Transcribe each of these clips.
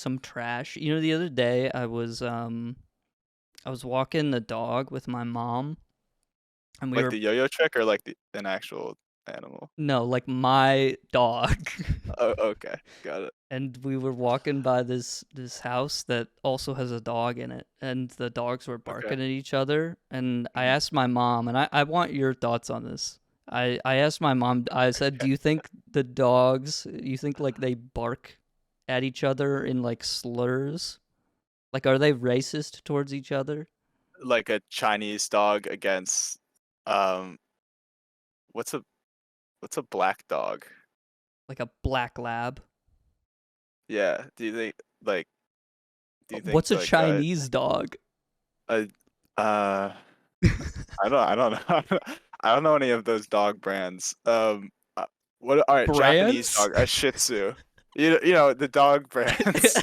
some trash. You know, the other day I was walking the dog with my mom, and we Like were the yo-yo trick or like an actual animal? no, like my dog. Oh, okay, got it. And we were walking by this house that also has a dog in it, and the dogs were Okay. barking at each other. And I Mhm. asked my mom, and I want your thoughts on this. I asked my mom, I said, do Okay. you think the dogs, you think like they bark at each other in like slurs? Like, are they racist towards each other? Like a Chinese dog against um what's a what's a black dog? Like a black lab? Yeah. Like do you think What's a like Chinese dog? a uh I don't know. I don't know any of those dog brands. What all right, Japanese Brands? dog, a Shih Tzu. You know the dog brands.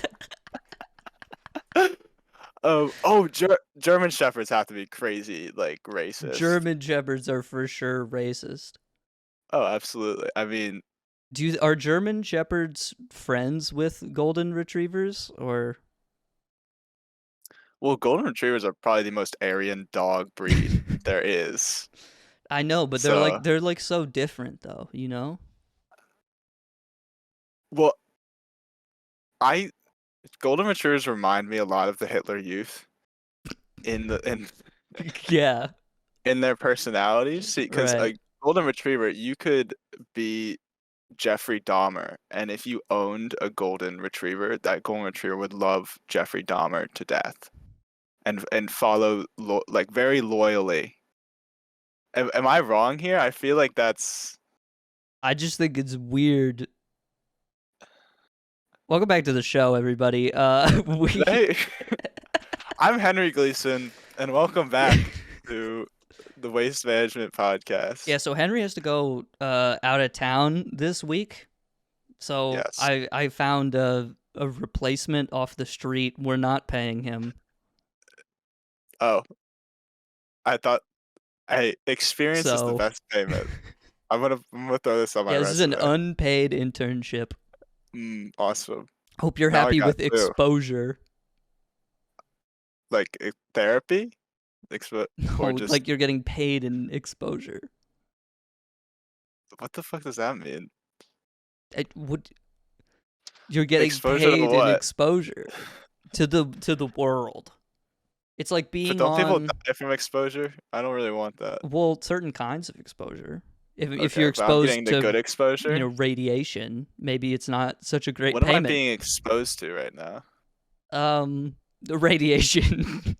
German shepherds have to be crazy like racist. German shepherds are for sure racist. Oh, absolutely. I mean, Are German shepherds friends with golden retrievers, or well, golden retrievers are probably the most Aryan dog breed there is. I know, but So, they're like so different though, you know? well, I golden retrievers remind me a lot of the Hitler Youth in the Yeah, in their personalities. See, because right. a golden retriever, you could be Jeffrey Dahmer, and if you owned a golden retriever, that golden retriever would love Jeffrey Dahmer to death and follow like very loyally. Am I wrong here? I feel like that's I just think it's weird. Welcome back to the show, everybody. We Hey, I'm Henry Gleason, and welcome back to the Waste Management Podcast. Yeah, so Henry has to go out of town this week. So Yes. I found a replacement off the street. We're not paying him. Oh, I thought experience is the So best payment. I'm gonna throw this on my yeah, this is an resume. unpaid internship. Awesome. Hope you're Now I happy got with two. exposure. Like therapy, or No, just like you're getting paid in exposure. what the fuck does that mean? It would You're getting Exposure to paid in what? exposure to the world. It's like But being don't people on, die from exposure? I don't really want that. well, certain kinds of exposure. If you're Okay, but I'm getting exposed the good to, exposure. radiation, maybe it's not such a great What am I payment. being exposed to right now? The radiation.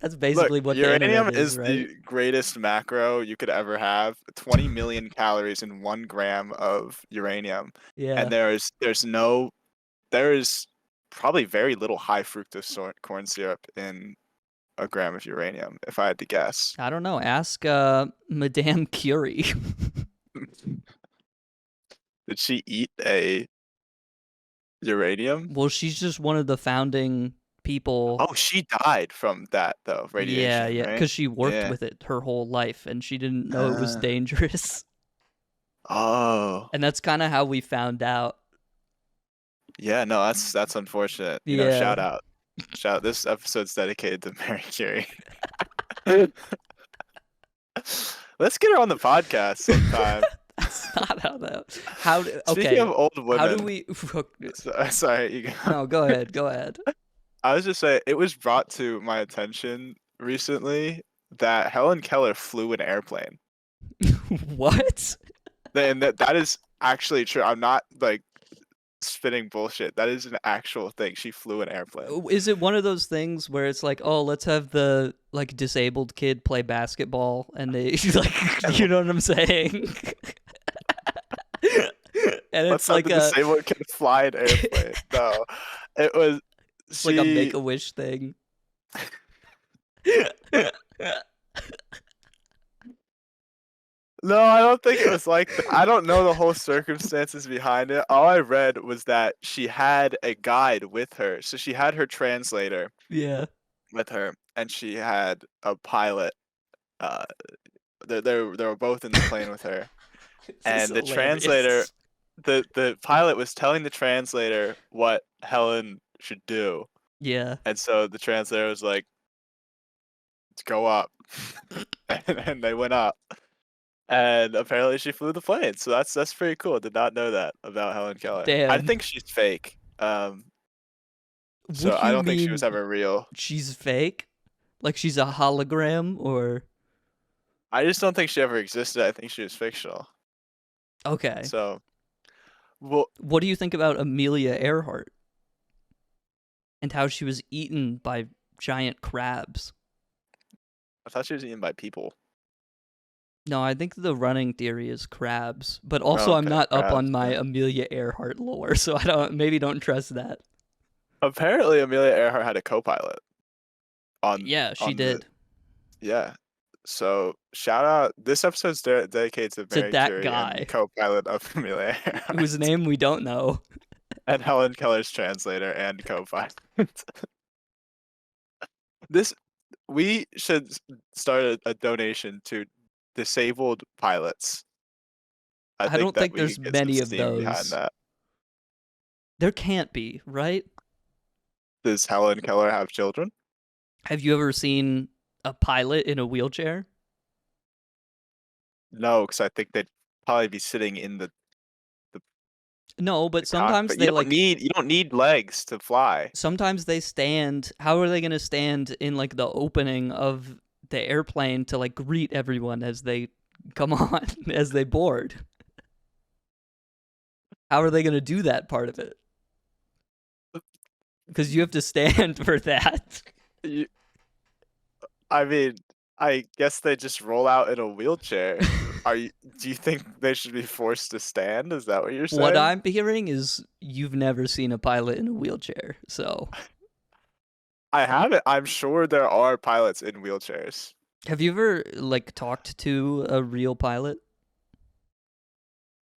That's Look, basically what the uranium internet is, is right? the greatest macro you could ever have. 20 million calories in 1 gram of uranium, and Yeah. there is probably very little high fructose corn syrup in a gram of uranium, if I had to guess. I don't know. Ask Madame Curie. Did she eat a uranium? Well, she's just one of the founding people. Oh, she died from that though, Yeah, radiation, yeah, right? because she worked Yeah. with it her whole life and she didn't know it was Uh, dangerous. oh, And that's kind of how we found out. yeah. No, that's unfortunate. Yeah. Shout out. Shout. This episode's dedicated to Mary Curie. Let's get her on the podcast sometime. That's not how that. Speaking of Okay. old How do women, we? sorry, No, go ahead. Go ahead. I was just saying it was brought to my attention recently that Helen Keller flew an airplane. What? And that is actually true. I'm not like spitting bullshit. That is an actual thing. She flew an airplane. Is it one of those things where it's like, oh, let's have the like disabled kid play basketball, and they like, you know what I'm saying? And Let's it's have like the a disabled kid fly an airplane. No, it was it's like a she. Make-A-Wish thing. No, I don't think it was like that. I don't know the whole circumstances behind it. All I read was that she had a guide with her. So she had her translator Yeah. with her, and she had a pilot. They were both in the plane with her, This is and the translator hilarious. the pilot was telling the translator what Helen should do, Yeah. and so the translator was like, "Let's go up," and they went up, and apparently she flew the plane. So that's pretty cool. Did not know that about Helen Keller. I Damn. think she's fake. What So do I you don't think she mean was ever real. she's fake? Like she's a hologram or I just don't think she ever existed. I think she was fictional. okay. So, well, What do you think about Amelia Earhart and how she was eaten by giant crabs? I thought she was eaten by people. No, I think the running theory is crabs, but Oh, also I'm okay, not up crabs. on my Yeah. Amelia Earhart lore, so I don't trust that. Apparently, Amelia Earhart had a co-pilot on Yeah, she on the did. yeah. So shout out. This episode's dedicated to To Mary that Curie and the guy co-pilot of Amelia whose Earhart name we don't know. and Helen Keller's translator and co-pilot. This we should start a donation to disabled pilots. I I think don't that think we there's could get some many of steam behind those. that. There can't be, right? Does Helen Keller have children? Have you ever seen a pilot in a wheelchair? No, because I think they'd probably be sitting in the, No, but the cockpit. You don't need legs to fly. sometimes they stand. How are they going to stand in like the opening of the airplane to like greet everyone as they come on as they board? How are they going to do that part of it? Because you have to stand for that. You, I mean, I guess they just roll out in a wheelchair. Do you think they should be forced to stand? Is that what you're What saying? I'm hearing is you've never seen a pilot in a wheelchair. So, I haven't. I'm sure there are pilots in wheelchairs. have you ever like talked to a real pilot?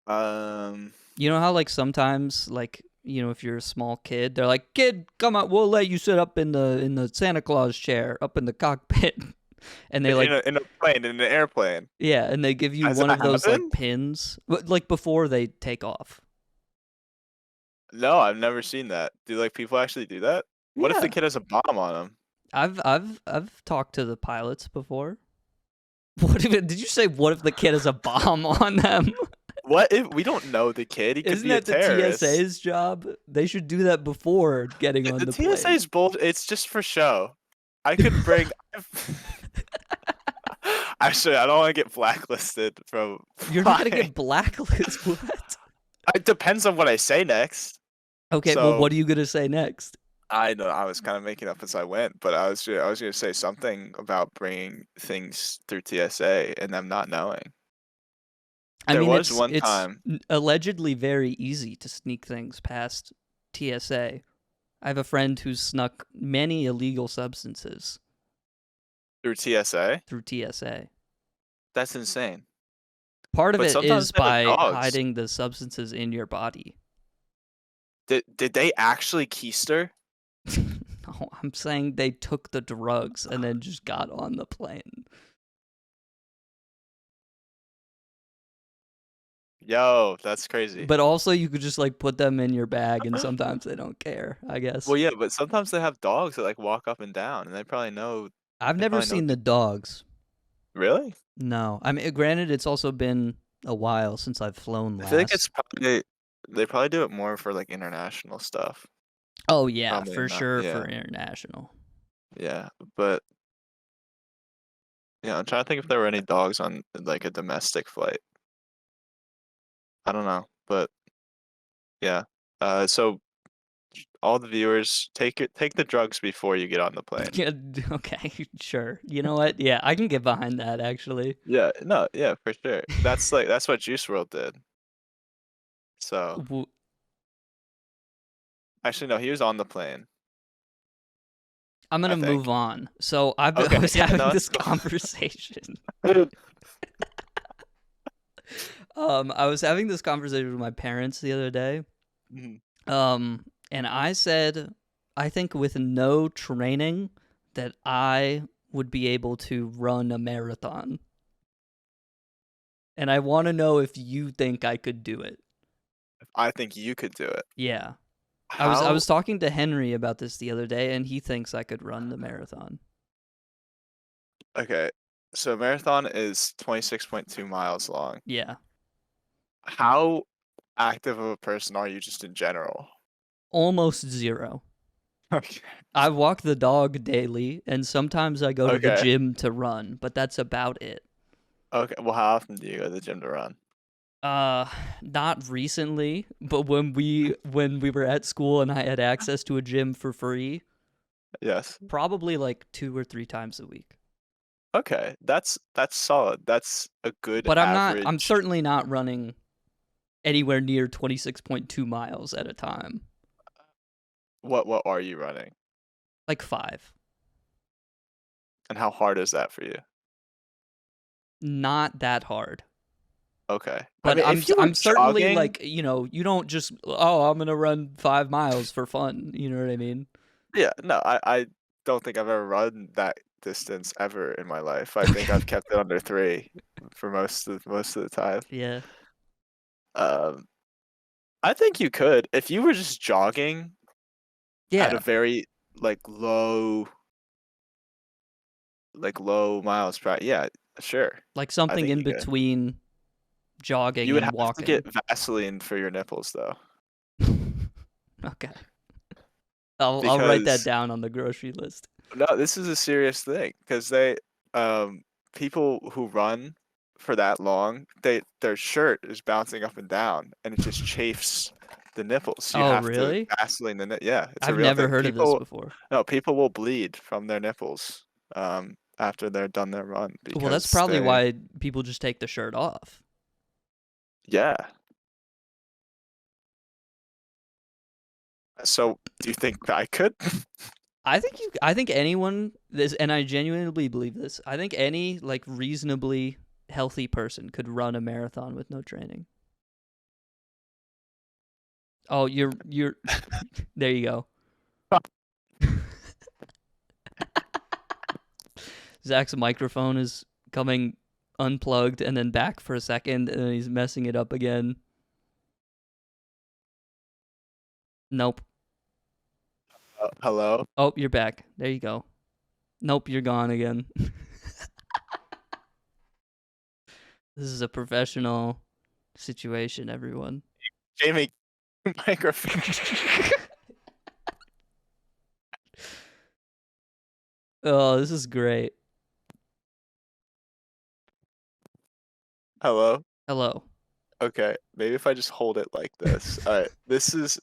Um, You know how like sometimes like if you're a small kid, they're like, "Kid, come on, we'll let you sit up in the Santa Claus chair up in the cockpit," and they like in a plane, in an airplane. yeah, and they give you Has one that of those like happened? pins, like before they take off. No, I've never seen that. Do like people actually do that? What if the Yeah, kid has a bomb on him? I've talked to the pilots before. What if did you say? What if the kid has a bomb on them? What if we don't know the kid? He could Isn't be a that the terrorist. TSA's job? They should do that before getting on The the plane. TSA's bull. It's just for show. I could bring. Actually, I don't want to get blacklisted from You're not gonna flying. get blacklisted. What? It depends on what I say next. Okay, well, So what are you gonna say next? I know I was kind of making up as I went, but I was gonna say something about bringing things through TSA and them not knowing. I There mean, was it's one it's time allegedly very easy to sneak things past TSA. I have a friend who's snuck many illegal substances through TSA. through TSA. That's insane. Part of But it sometimes is they have by dogs. hiding the substances in your body. Did they actually keister? No, I'm saying they took the drugs and then just got on the plane. Yo, that's crazy. But also, you could just like put them in your bag, and sometimes they don't care. I guess Well, yeah, but sometimes they have dogs that like walk up and down, and I've they never probably know. seen the dogs. Really? No, I mean, granted, it's also been a while since I've flown I feel like last. it's probably they probably do it more for like international stuff. Oh yeah, Probably for not. sure for Yeah, international. yeah, but yeah, I'm trying to think if there were any dogs on like a domestic flight. I don't know, but yeah. So all the viewers take the drugs before you get on the plane. Yeah, okay, sure. You know what? Yeah, I can get behind that actually. Yeah, no, yeah, for sure. That's what Juice World did. So W- actually, no, he was on the plane. I'm I gonna think. move on. So I Okay, was yeah, having no, this that's cool. conversation. I was having this conversation with my parents the other day. Mhm. And I said, I think with no training that I would be able to run a marathon. And I want to know if you think I could do it. I think you could do it. Yeah. I How? was talking to Henry about this the other day, and he thinks I could run the marathon. Okay. So a marathon is 26.2 miles long. Yeah. How active of a person are you just in general? Almost zero. Okay. I walk the dog daily, and sometimes I go to the Okay. gym to run, but that's about it. Okay. Well, how often do you go to the gym to run? Uh, not recently, but when we were at school and I had access to a gym for free, Yes. probably like 2 or 3 times a week. Okay. That's solid. That's a good But I'm average. certainly not running anywhere near 26.2 miles at a time. What are you running? Like 5. And how hard is that for you? Not that hard. Okay. I But mean, if you were I'm certainly jogging, like, you don't just, oh, I'm going to run 5 miles for fun, you know what I mean? yeah, no, I don't think I've ever run that distance ever in my life. I think Okay. I've kept it under 3 for most of the time. Yeah. Um, I think you could if you were just jogging at a Yeah. very like low miles per yeah, sure. Like I something think in you could. between jogging You would and have to walking. get Vaseline for your nipples though, Okay. I'll write that because down on the grocery list. no, this is a serious thing because um, people who run for that long, their shirt is bouncing up and down, and it just chafes the nipples. You Oh, have to really? Vaseline yeah, it's a I've real never thing. heard of this before. People will bleed from their nipples, after they're done their run Well, that's because probably why people just take the shirt off. yeah. So, do you think I could? I think anyone this, and I genuinely believe this. I think any like reasonably healthy person could run a marathon with no training. Oh, you're there you go. Zach's microphone is coming unplugged and then back for a second, and then he's messing it up again. Nope. Hello? Oh, you're back. There you go. Nope, you're gone again. This is a professional situation, everyone. Jamie, microphone. Oh, this is great. Hello? Hello. Okay, maybe if I just hold it like this. Alright, this is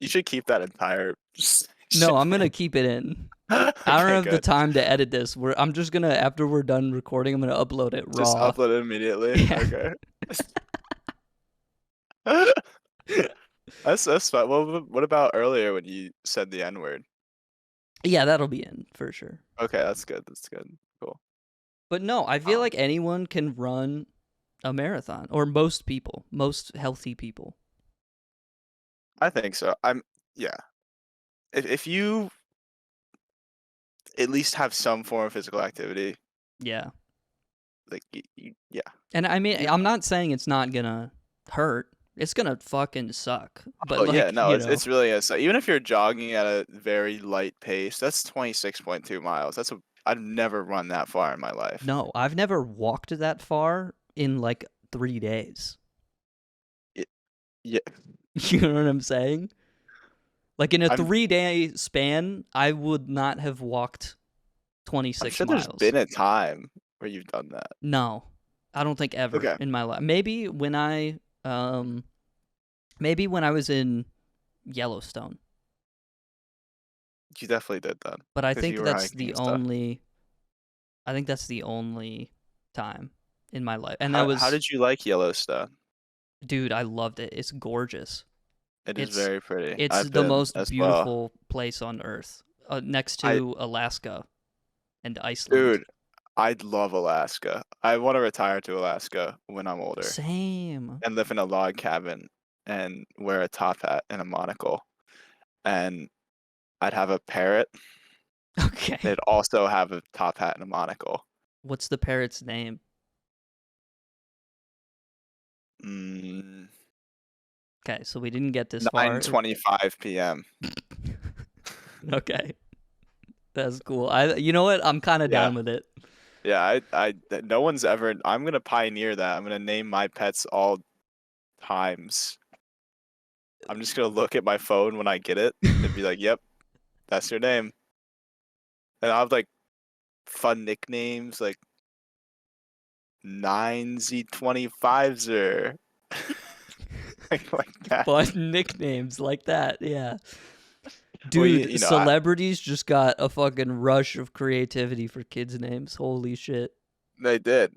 you should keep that entire No, section I'm gonna in. keep it in. I don't Okay, have the good. time to edit this. I'm just gonna, after we're done recording, I'm gonna upload it Just raw. upload it immediately? Yeah. Okay. That's fine. Well, what about earlier when you said the N-word? Yeah, that'll be in for sure. Okay, that's good, Cool. But no, I feel Um, like anyone can run a marathon, or most people, most healthy people. I think so. Yeah. If you at least have some form of physical activity, Yeah. like, yeah. And I mean, You I'm not saying it's not gonna hurt. It's gonna fucking suck. But Oh, yeah, like, no, it's really is. So even if you're jogging at a very light pace, that's 26.2 miles. I've never run that far in my life. no, I've never walked that far in like 3 days. Y Yeah, You know what I'm saying? Like in a I'm 3-day span, I would not have walked I'm 26 sure there's miles. been a time where you've done that. No, I don't think ever Okay. in my life. Maybe when I was in Yellowstone, You definitely did then, but I because think you were that's hiking the and stuff. only. I think that's the only time in my life, and that How was, did you like Yellowstone? dude. I loved it. It's gorgeous. It is It's very pretty. it's I've the been most as well. beautiful place on earth, next I to Alaska and Iceland. Dude, I'd love Alaska. I wanna retire to Alaska when I'm older Same. and live in a log cabin and wear a top hat and a monocle, and I'd have a parrot. Okay. They'd also have a top hat and a monocle. What's the parrot's name? Mm. Okay, so we didn't get this far. 9:25 p.m. Okay, that's cool. You know what? I'm kind of Yeah. down with it. Yeah, no one's ever. I'm gonna pioneer that. I'm gonna name my pets all times. I'm just gonna look at my phone when I get it and be like, "Yep, that's your name." And I'll have like fun nicknames like 9Z25zer, like that. Fun nicknames like that, yeah. Well, Dude, celebrities just got a fucking rush of creativity for kids' names. Holy shit. They did.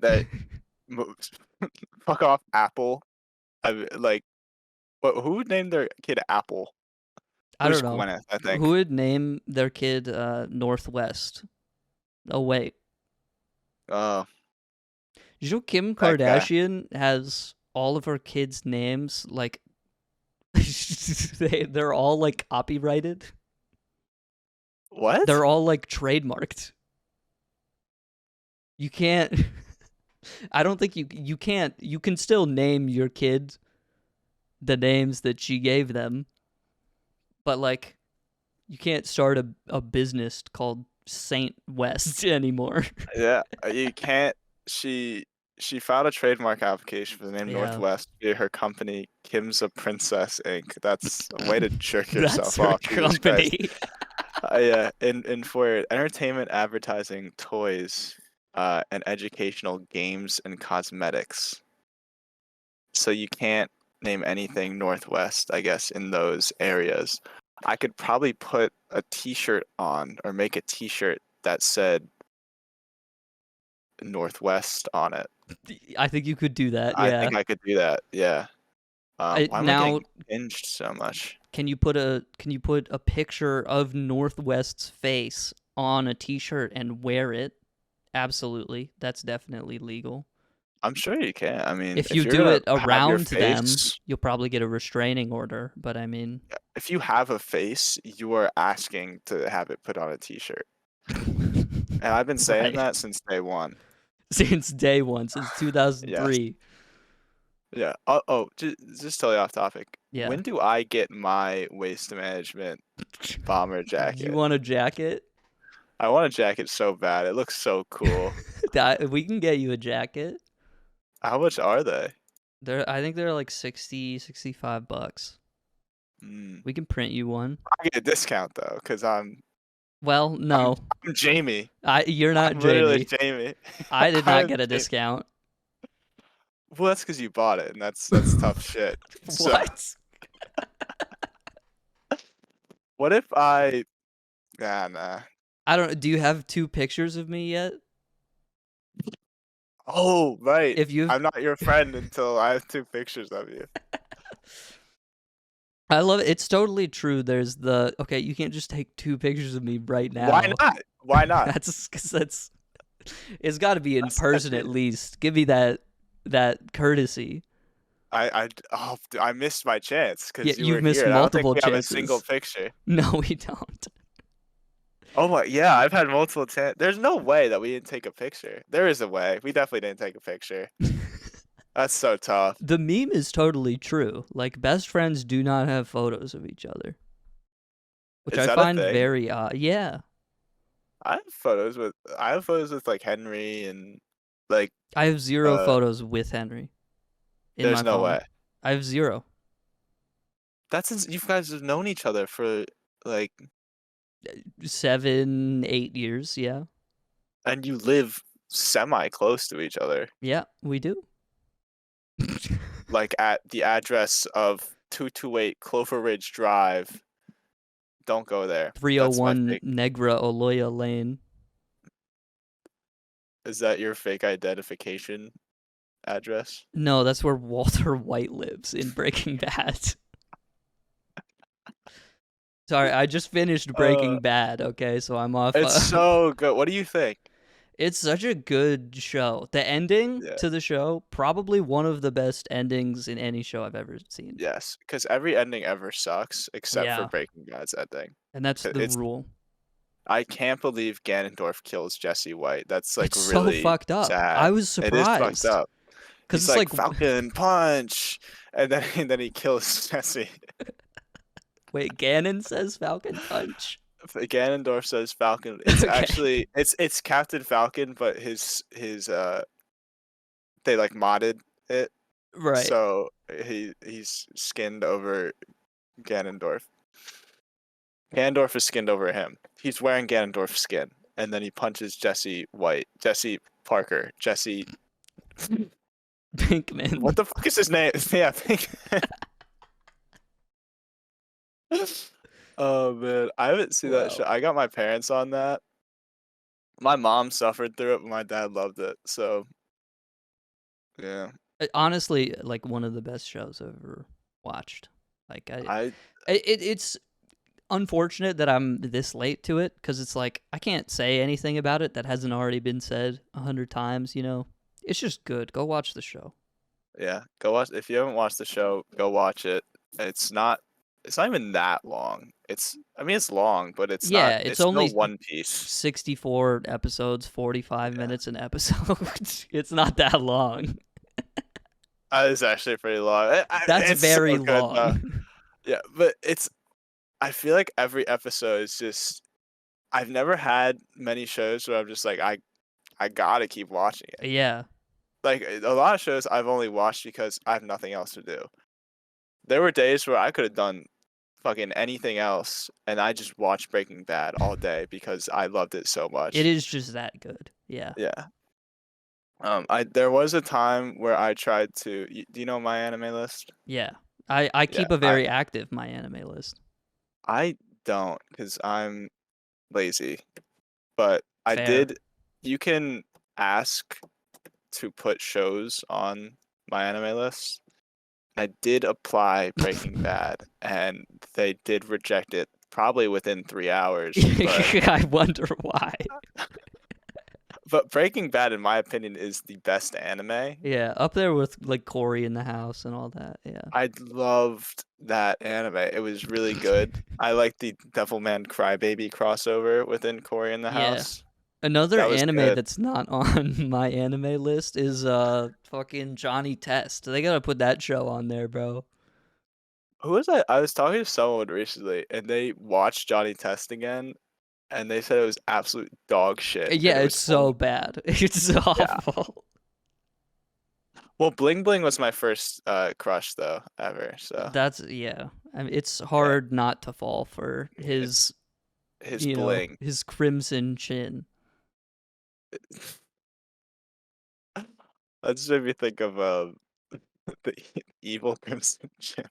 Fuck off, Apple. Like, who would name their kid Apple? I don't know. Gwyneth, I think. Who would name their kid Northwest? Oh, wait. Oh. You know Kim Kardashian has all of her kids' names, like, they're all, like, copyrighted. What? They're all, like, trademarked. You can't... I don't think you can't... You can still name your kid the names that she gave them, but, like, you can't start a business called Saint West anymore. Yeah, you can't. She filed a trademark application for the name Northwest via her company, Kim's a Princess Inc. That's a way to jerk yourself off. Company. Yeah, and for entertainment, advertising, toys, and educational games and cosmetics. So you can't name anything Northwest, I guess, in those areas. I could probably put a T-shirt on or make a T-shirt that said Northwest on it. I think you could do that. Yeah. I think I could do that. Yeah. Why am I getting hinged so much? Can you put a picture of Northwest's face on a T-shirt and wear it? Absolutely, that's definitely legal. I'm sure you can. I mean, if you do it around them, you'll probably get a restraining order. But I mean, if you have a face, you are asking to have it put on a T-shirt. And I've been saying that since day one. Since day one, since 2003. Yeah. Oh, just totally off topic. Yeah. When do I get my waste management bomber jacket? You want a jacket? I want a jacket so bad. It looks so cool. We can get you a jacket. How much are they? I think they're like $65. We can print you one. I get a discount though, because I'm. Well, no. I'm Jamie. You're not I'm Jamie. Literally Jamie. I did not get a discount. Well, that's because you bought it, and that's tough shit. What? So, what if I? Nah. I don't. Do you have 2 pictures of me yet? Oh, right. If I'm not your friend until I have 2 pictures of you. I love it. It's totally true. There's okay. You can't just take 2 pictures of me right now. Why not? That's. It's got to be in person at least. Give me that courtesy. I missed my chance because you've missed multiple chances. I don't think we have a single picture. No, we don't. Oh my, yeah, I've had multiple chances. There's no way that we didn't take a picture. There is a way. We definitely didn't take a picture. That's so tough. The meme is totally true. Like, best friends do not have photos of each other, which I find very odd. Yeah. I have photos with like Henry and like. I have 0 photos with Henry. There's no way. I have 0. That's since you guys have known each other for like 7, 8 years, yeah. And you live semi close to each other. Yeah, we do. Like at the address of 228 Clover Ridge Drive. Don't go there. 301 Negra Oloya Lane. Is that your fake identification address? No, that's where Walter White lives in Breaking Bad. Sorry, I just finished Breaking Bad, okay? So I'm off. It's so good. What do you think? It's such a good show. The ending to the show, probably one of the best endings in any show I've ever seen. Yes, because every ending ever sucks except for Breaking Bad's ending. And that's the rule. I can't believe Ganondorf kills Jesse White. That's like it's really so fucked up. sad. I was surprised. It is fucked up. Because He's it's like, like, Falcon punch, and then he kills Jesse. wait, Ganon says Falcon Punch. Ganondorf says Falcon. It's Okay, actually it's Captain Falcon, but his they like modded it, right. so he's skinned over Ganondorf. Ganondorf is skinned over him. He's wearing Ganondorf's skin, and then he punches Jesse Parker, Jesse. Pinkman. What the fuck is his name? Yeah, oh man, I haven't seen that Wow. show. I got my parents on that. My mom suffered through it, but my dad loved it. So yeah, Honestly, like one of the best shows I've ever watched. Like I it's unfortunate that I'm this late to it because it's like I can't say anything about it that hasn't already been said 100 times. It's just good. Go watch the show. yeah, go watch. If you haven't watched the show, go watch it. It's not. It's not even that long. I mean, it's long, but it's not. Yeah, it's It's no only One Piece. 64 episodes, 45 Yeah, minutes an episode. It's not that long. it's actually pretty long. That's It's very so good though. long. Yeah, but it's. I feel like every episode is just. I've never had many shows where I'm just like I gotta keep watching it. Yeah. Like a lot of shows I've only watched because I have nothing else to do. There were days where I could have done fucking anything else, and I just watched Breaking Bad all day because I loved it so It much. is just that good. Yeah. Yeah. I there was a time where I tried to. Do you know myanimelist? Yeah. I Yeah, keep a very active myanimelist. I don't because I'm lazy, but I Fair. did. You can ask to put shows on my anime list. I did apply Breaking Bad, and they did reject it probably within 3 hours. I wonder why. But Breaking Bad, in my opinion, is the best anime. Yeah, up there with like Corey in the house and all that. Yeah. I loved that anime. It was really good. I liked the Devilman Crybaby crossover within Cory in the Yeah. House. Another That was anime good. that's not on my anime list is fucking Johnny Test. They gotta put that show on there, bro. Who was I? I was talking to someone recently, and they watched Johnny Test again, and they said it was absolute dog shit, and Yeah, it it's was so bad. It's yeah. awful. Well, Bling Bling was my first crush though ever. So Yeah. I mean, it's yeah, hard not to fall for his, his bling. his crimson chin. That just made me think of the evil Crimson Jim.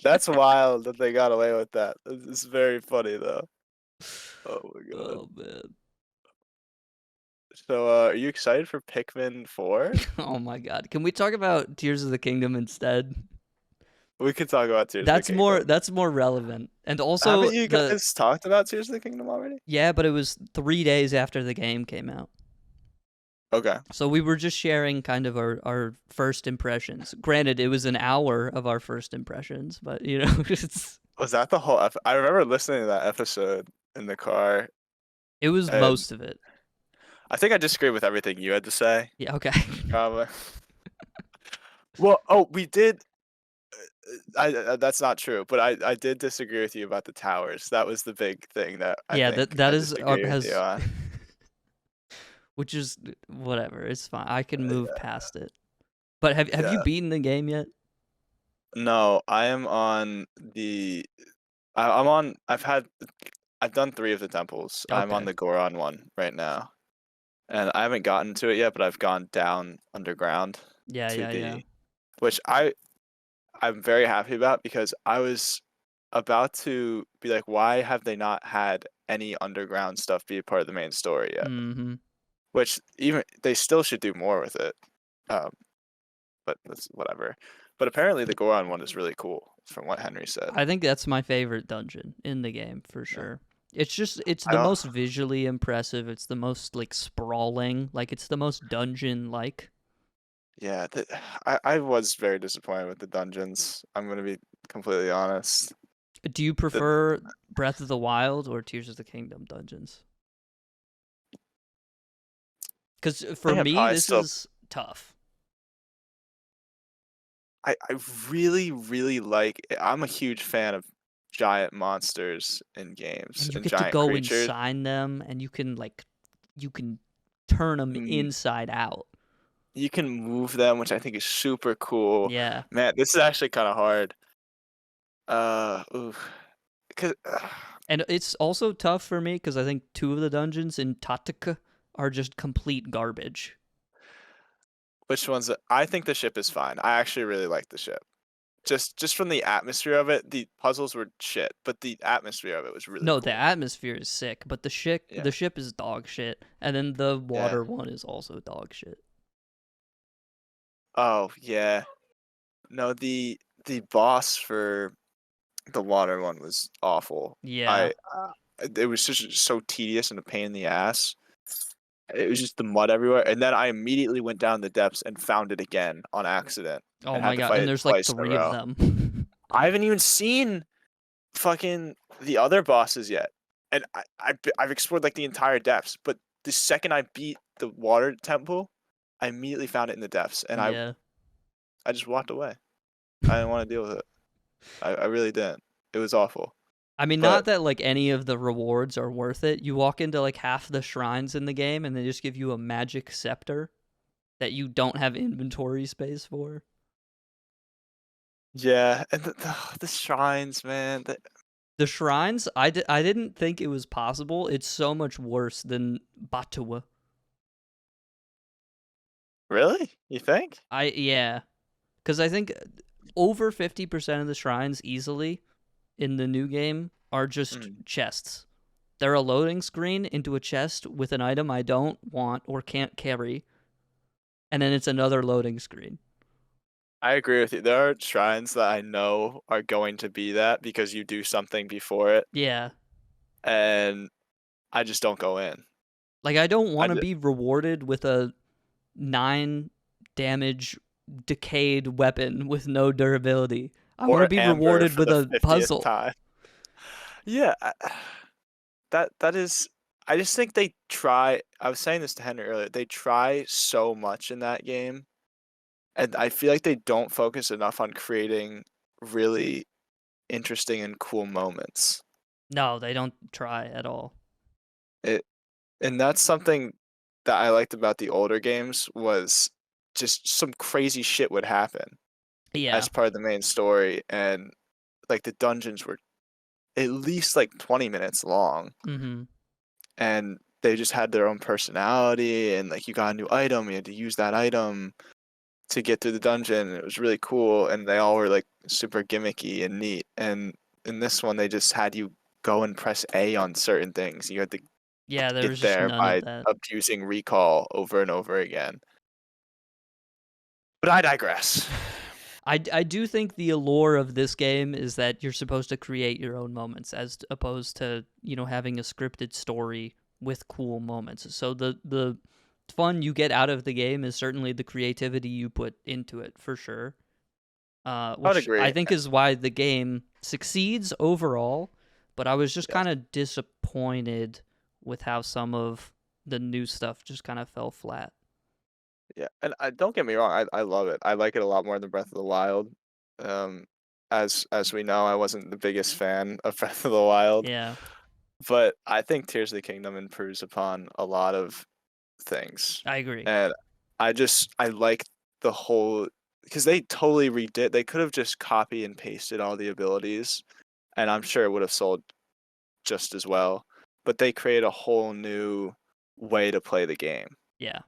That's wild that they got away with that. It's very funny though. Oh my god. Oh man. So, are you excited for Pikmin 4? Oh my god. Can we talk about Tears of the Kingdom instead? We could talk about Tears of the That's more Kingdom. that's more relevant. And also Haven't you guys talked about Tears of the Kingdom already? yeah, but it was 3 days after the game came out. Okay. So we were just sharing kind of our first impressions. Granted, it was an hour of our first impressions, but it's Was that the whole I remember listening to that episode in the car, it was and most of it. I think I disagree with everything you had to say. Yeah, okay. Probably. Well, oh, we did. That's not true, but I did disagree with you about the towers. That was the big thing that I Yeah, think that I is disagree with you has on. which is whatever. It's fine. I can move Yeah, past it. But have you yeah. beaten the game yet? No, I am on the. I'm on. I've done 3 of the temples. I'm on Okay. the Goron one right now, and I haven't gotten to it yet, but I've gone down underground Yeah, to yeah, yeah. which I'm very happy about because I was about to be like, why have they not had any underground stuff be a part of the main story yet? Mhm. Which even they still should do more with it. Um, but that's whatever. But apparently the Goron one is really cool, from what Henry said. I think that's my favorite dungeon in the game for Yeah. sure. It's I the don't. most visually impressive. It's the most like sprawling. Like it's the most dungeon like. Yeah, I was very disappointed with the dungeons. I'm gonna be completely honest. Do you The prefer Breath of the Wild or Tears of the Kingdom dungeons? Because I for think I'd me, probably this still. is tough. I really really like. I'm a huge fan of giant monsters in games And you and get to giant go creatures. inside them, and you can turn them Mm, inside out. You can move them, which I think is super cool. Yeah. Man, this is actually kind of hard. Oof. Cause, And it's also tough for me because I think two of the dungeons in totk are just complete garbage. which ones? I think the ship is fine. I actually really like the ship. Just from the atmosphere of it, the puzzles were shit, but the atmosphere of it was really No, the cool. atmosphere is sick, but Yeah, the ship is dog shit, and then the yeah. water one is also dog shit. Oh yeah. No, the boss for the water one was awful. Yeah. I it was just so tedious and a pain in the ass. It was just the mud everywhere, and then I immediately went down the depths and found it again on accident, Oh and my had to god, fight and it there's like twice in a three of row. them. I haven't even seen fucking the other bosses yet, and I've explored like the entire depths. But the second I beat the water temple, I immediately found it in the depths, and Yeah. I just walked away. I didn't want to deal with it. I really didn't. It was awful. I mean, But not that like any of the rewards are worth it. You walk into like half the shrines in the game and they just give you a magic scepter that you don't have inventory space for. yeah, and the shrines, man. The shrines, I didn't think it was possible. It's so much worse than Batua. Really? You think? Yeah, because I think over 50% of the shrines easily in the new game are just Mm. chests. They're a loading screen into a chest with an item I don't want or can't carry, and then it's another loading screen. I agree with you. There are shrines that I know are going to be that because you do something before it, Yeah. and I just don't go in. Like, I don't I want to just, be rewarded with a 9 damage decayed weapon with no durability. I want to or be Amber rewarded for with the a 50th puzzle. time. Yeah, that is. I just think they try. I was saying this to Henry earlier. They try so much in that game, and I feel like they don't focus enough on creating really interesting and cool moments. No, they don't try at all. It and that's something that I liked about the older games was just some crazy shit would happen Yeah. as part of the main story, and like the dungeons were at least like 20 minutes long, Mm-hmm. and they just had their own personality, and like you got a new item, you had to use that item to get through the dungeon, and it was really cool, and they all were like super gimmicky and neat. And in this one they just had you go and press A on certain things. You had to Yeah, there get was just there none of by that. abusing recall over and over again. But I digress. I do think the allure of this game is that you're supposed to create your own moments as opposed to, having a scripted story with cool moments. So the fun you get out of the game is certainly the creativity you put into it for sure. I would Which I agree. think is why the game succeeds overall, but I was just Yes. kind of disappointed with how some of the new stuff just kind of fell flat. Yeah, and don't get me wrong, I love it. I like it a lot more than Breath of the Wild. Um, as we know, I wasn't the biggest fan of Breath of the Wild, Yeah, but I think Tears of the Kingdom improves upon a lot of things, I agree. and I like the whole because they totally redid. They could have just copy and pasted all the abilities, and I'm sure it would have sold just as well. But they create a whole new way to play the game Yeah.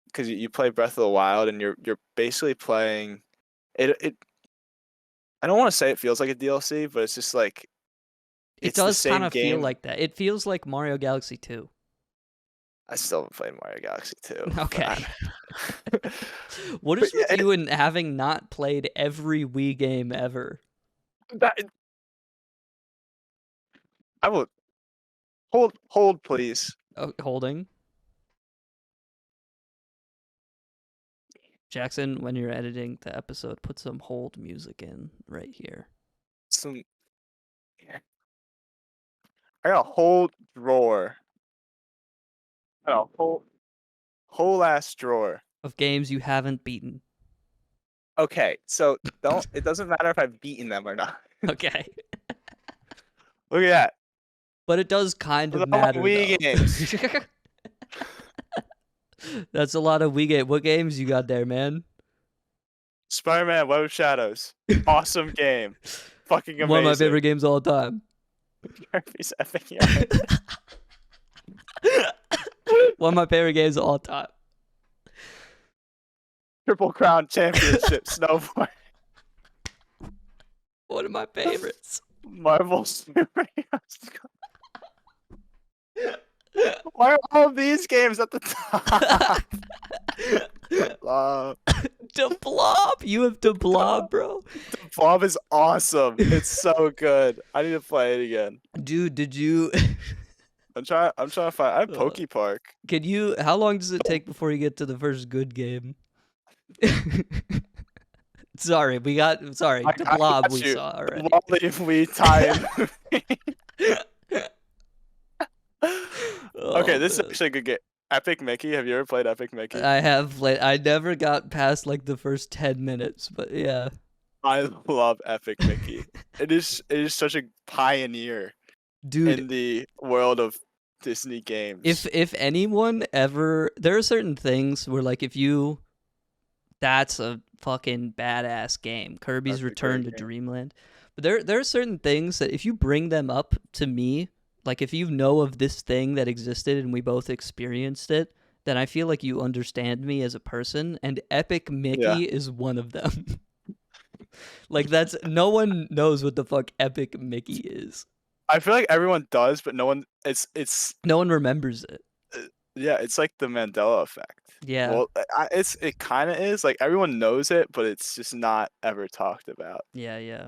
because you play Breath of the Wild and you're basically playing it. I don't want to say it feels like a DLC, but it's just like It it's the does kind same of feel game. like that. It feels like Mario Galaxy 2. I still haven't played Mario Galaxy 2, but Okay. What but is yeah, with you and having not played every Wii game ever? that, I will hold please. Oh, holding. Jackson, when you're editing the episode, put some hold music in right here. Some I got a whole drawer. I got a whole ass drawer. of games you haven't beaten. Okay, so don't. It doesn't matter if I've beaten them or not. Okay. Look at that. But it does kind Those of are my matter, Wii games. though. That's a lot of Wii game. What games you got there, man? Spider-Man: Web of Shadows. Awesome game. Fucking amazing. One of my favorite games of all time. Kirby's Epic Yarn. One of my favorite games of all time. Triple Crown Championship snowboard. One of my favorites. Marvel Superheroes. Why are all of these games at the top? The Blob. You have the Blob, bro. The Blob is awesome. It's so good. I need to play it again. Dude, did you? I'm trying to find. I have Poke Park. Can you? How long does it take before you get to the first good game? Sorry, the Blob we saw already. The Blob we tie Okay, this is actually a good game. Epic Mickey. Have you ever played Epic Mickey? I have played. I never got past like the first 10 minutes, but yeah. I love Epic Mickey. It is such a pioneer, dude, in the world of Disney games. If anyone ever, there are certain things where like that's a fucking badass game. Kirby's Return to Dreamland. But there are certain things that if you bring them up to me, like if you know of this thing that existed and we both experienced it, then I feel like you understand me as a person, and Epic Mickey is one of them. Like no one knows what the fuck Epic Mickey is. I feel like everyone does, but no one no one remembers it. Yeah, it's like the Mandela effect. Yeah. Well, it kind of is. Like everyone knows it, but it's just not ever talked about. Yeah.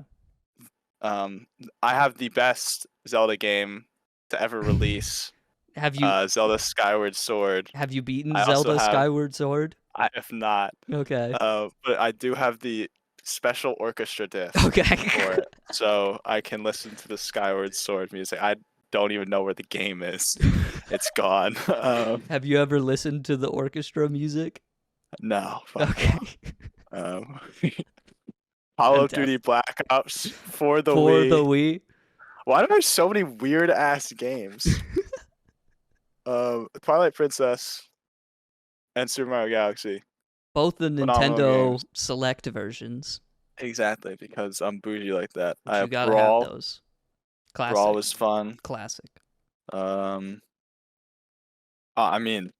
I have the best Zelda game to ever release. Have you Zelda Skyward Sword? Have you beaten Zelda Skyward Sword? I have not. Okay. But I do have the special orchestra disc for it, so I can listen to the Skyward Sword music. I don't even know where the game is. It's gone. Have you ever listened to the orchestra music? No. Okay. Call of Duty Black Ops for the Wii. Why are there so many weird ass games? Twilight Princess and Super Mario Galaxy. Both the Nintendo Select versions. Exactly, because I'm bougie like that. I have gotta Brawl. have those. Classic. Brawl was fun. Classic. I mean,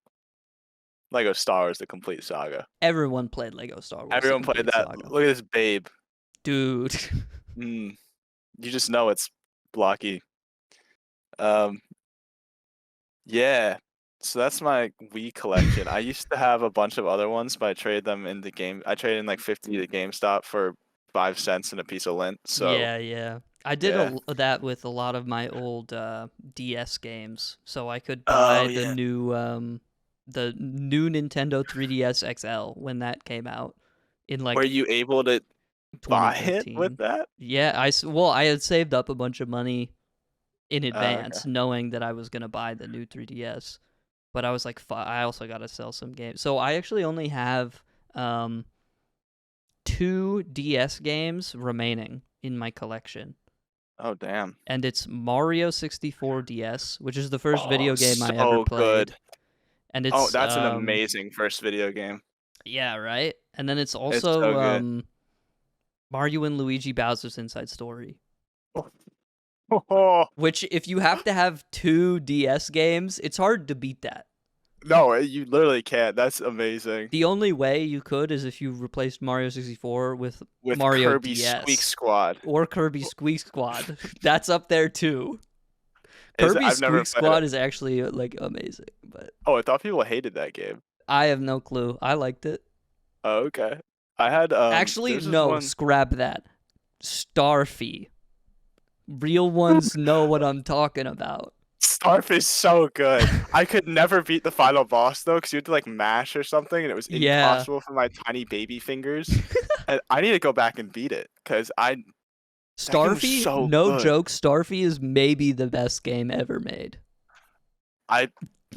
Lego Star Wars: The Complete Saga. Everyone played Lego Star Wars. Everyone played that. Saga. Look at this babe. Dude. You just know it's blocky. Yeah. So that's my Wii collection. I used to have a bunch of other ones, but I traded them in the game. I traded in like 50 to GameStop for 5 cents and a piece of lint. So yeah. I did that with a lot of my old DS games, so I could buy the new Nintendo 3DS XL when that came out. Were you able to buy it with that? Yeah, I had saved up a bunch of money in advance, knowing that I was gonna buy the new 3DS. But I was like, I also gotta sell some games. So I actually only have 2 DS games remaining in my collection. Oh damn! And it's Mario 64 DS, which is the first video game I ever played. Good. And it's that's an amazing first video game. Yeah, right. And then it's also Mario and Luigi Bowser's Inside Story. Which, if you have to have 2 DS games, it's hard to beat that. No, you literally can't. That's amazing. The only way you could is if you replaced Mario 64 with Mario Kirby DS. Squeak Squad. Or Kirby Squeak Squad. That's up there too. Kirby Squeak Squad is actually like amazing. But I thought people hated that game. I have no clue. I liked it. Oh, okay. I had actually no. Scrap that. Starfy. Real ones know what I'm talking about. Starfy is so good. I could never beat the final boss though, because you had to like mash or something, and it was impossible for my tiny baby fingers. And I need to go back and beat it because Starfy, no joke. Starfy is maybe the best game ever made. I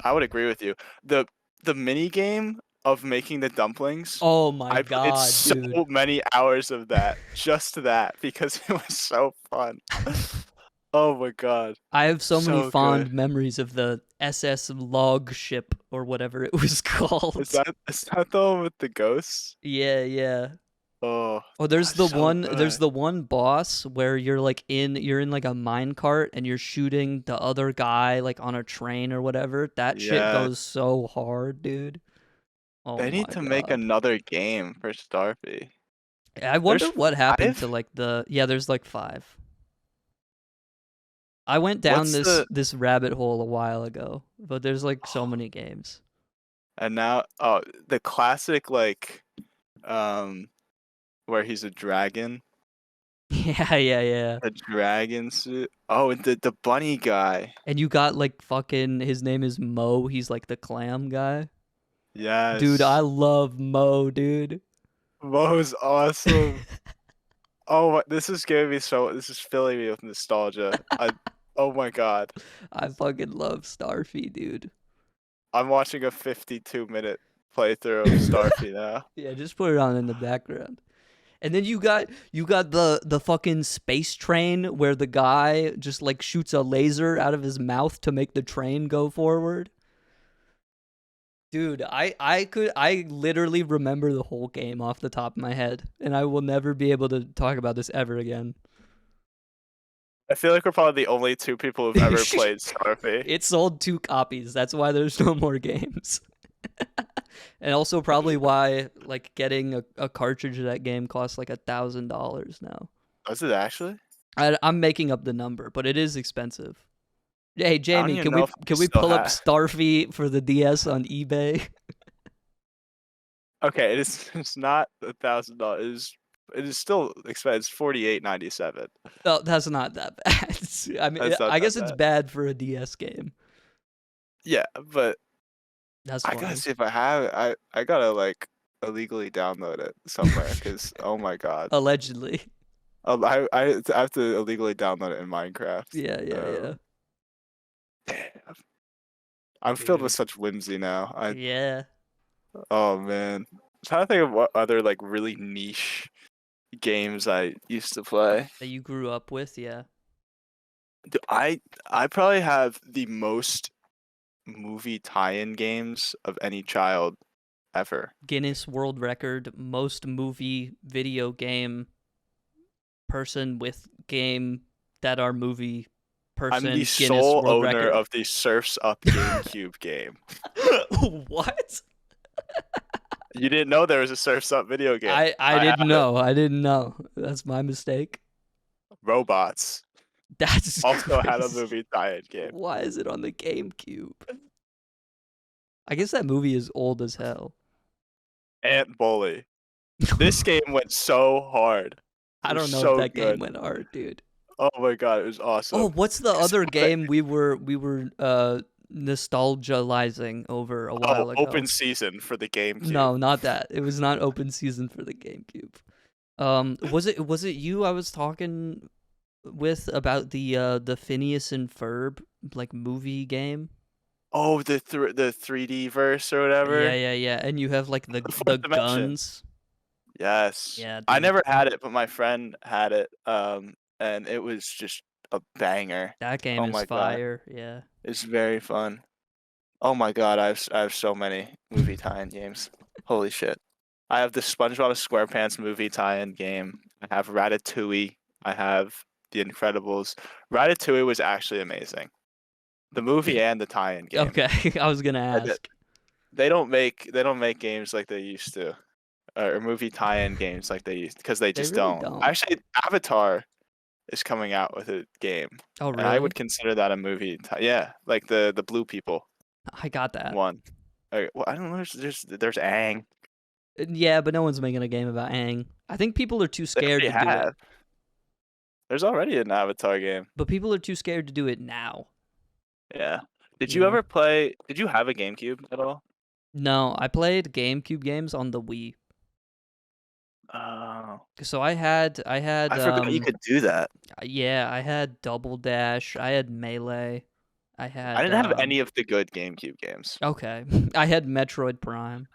would agree with you. The the mini game of making the dumplings. Oh my I played god, so dude. many hours of that, just that, because it was so fun. Oh my god, I have so many so good. fond memories of the SS log ship or whatever it was Is called. that the one with the ghosts? Yeah, yeah. Oh, Oh, that's so there's good. the one boss where you're in like a mine cart and you're shooting the other guy like on a train or whatever. That shit Yeah, goes so hard, dude. Oh they need my to make god. another game for Starfy. I wonder There's what happened to 5? like the yeah, there's like 5. I went down What's the this rabbit hole a while ago, but there's like so many games. and now the classic like um where he's a dragon, Yeah, yeah, yeah. a dragon suit. Oh, and the bunny guy. And you got like fucking his name is Mo. He's like the clam guy. Dude, I Yes. love Mo, dude. Mo's awesome. Oh, this is giving me so. This is filling me with nostalgia. Oh my god. I fucking love Starfy, dude. I'm watching a 52-minute playthrough of Starfy now. Yeah, just put it on in the background. And then you got the fucking space train where the guy just like shoots a laser out of his mouth to make the train go forward. Dude, I literally remember the whole game off the top of my head, and I will never be able to talk about this ever again. I feel like we're probably the only two people who've ever played Starfy. It sold 2 copies. That's why there's no more games. And also probably why like getting a cartridge of that game costs like $1,000 now. Was it actually? I'm making up the number, but it is expensive. Hey I don't Jamie, even know if I can we still pull up have. Starfy for the DS on eBay? Okay, it's not $1,000. It is still expensive. It's 48.97. No, that's not that bad. I mean, That's not I that guess it's bad. bad for a DS game. Yeah, but That's I gotta funny. see if I have it. I gotta like illegally download it somewhere because oh my god. Allegedly. I have to illegally download it in Minecraft. Yeah, yeah, yeah. Damn. I'm filled with Dude. such whimsy now. Yeah. Oh man. I'm trying to think of what other like really niche games I used to play. That you grew up with, yeah. I probably have the most movie tie-in games of any child ever. Guinness World Record, most movie video game person with game that are movie I'm the person Guinness sole World owner Record. of the Surf's Up GameCube game. What? You didn't know there was a Surf's Up video game. I I didn't have it. know. I didn't know. That's my mistake. Robots That's also had a crazy. movie tie-in game. Why is it on the GameCube? I guess that movie is old as hell. Ant Bully. This game went so hard. I It was don't know if so that game good. went hard, dude. Oh my god, it was Oh, awesome. what's the It's other like- game we were nostalgizing over a Oh, while open ago? season for the GameCube. No, not that. It was not open season for the GameCube. Was it you I was talking with about the Phineas and Ferb like movie game? Oh, the 3D verse or Yeah, whatever. yeah, yeah. And you have like The the fourth dimension. guns. Yes. Yeah, I dude. never had it, but my friend had it. And it was just a banger. That game Oh is my god. fire. Yeah. It's very fun. Oh my god, I have so many movie tie-in games. Holy shit. I have the SpongeBob SquarePants movie tie-in game. I have Ratatouille. I have The Incredibles. Ratatouille was actually amazing. The movie and the tie-in game. Okay, I was gonna And ask. they don't make games like they used to, or movie tie-in games like they used because they They just really don't. don't. Actually, Avatar is coming out with a game, Oh, and I really? would consider that a movie. Yeah, like the blue people I got that. one. Well, I don't know. There's Aang. Yeah, but no one's making a game about Aang. I think people are too They scared already to do it. have. There's already an Avatar game. But people are too scared to do it now. Yeah. Did You you know? ever play? Did you have a GameCube at all? No, I played GameCube games on the Wii. Oh, So I had I forgot you could do that. yeah, I had Double Dash, I had Melee. I I had didn't have any of the good GameCube games. okay. I had Metroid Prime,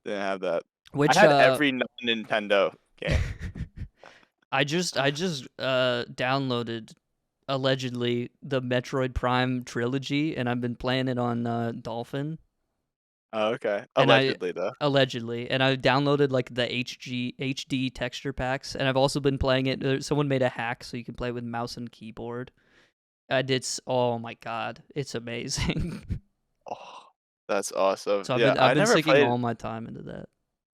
Didn't have that. I which had every Nintendo game. I just downloaded allegedly the Metroid Prime trilogy, and I've been playing it on Dolphin. Oh, okay. And I Allegedly, though. allegedly, and I downloaded like the HD texture packs, and I've also been playing it. Someone made a hack so you can play with mouse and keyboard. I did. Oh my god, it's amazing. Oh, that's awesome. So I've Yeah, been I've been sinking all my time into that.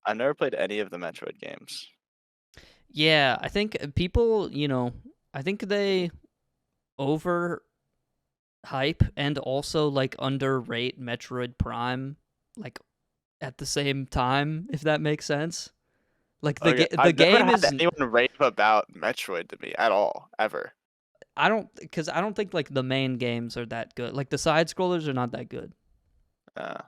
I never played any of the Metroid games. Yeah, I think people, I think they over hype and also like underrate Metroid Prime, like at the same time, if that makes sense. Like Okay, the I've never game had is anyone rave about Metroid to me at all, ever. because I don't think like the main games are that good. Like the side scrollers are not that good. Uh,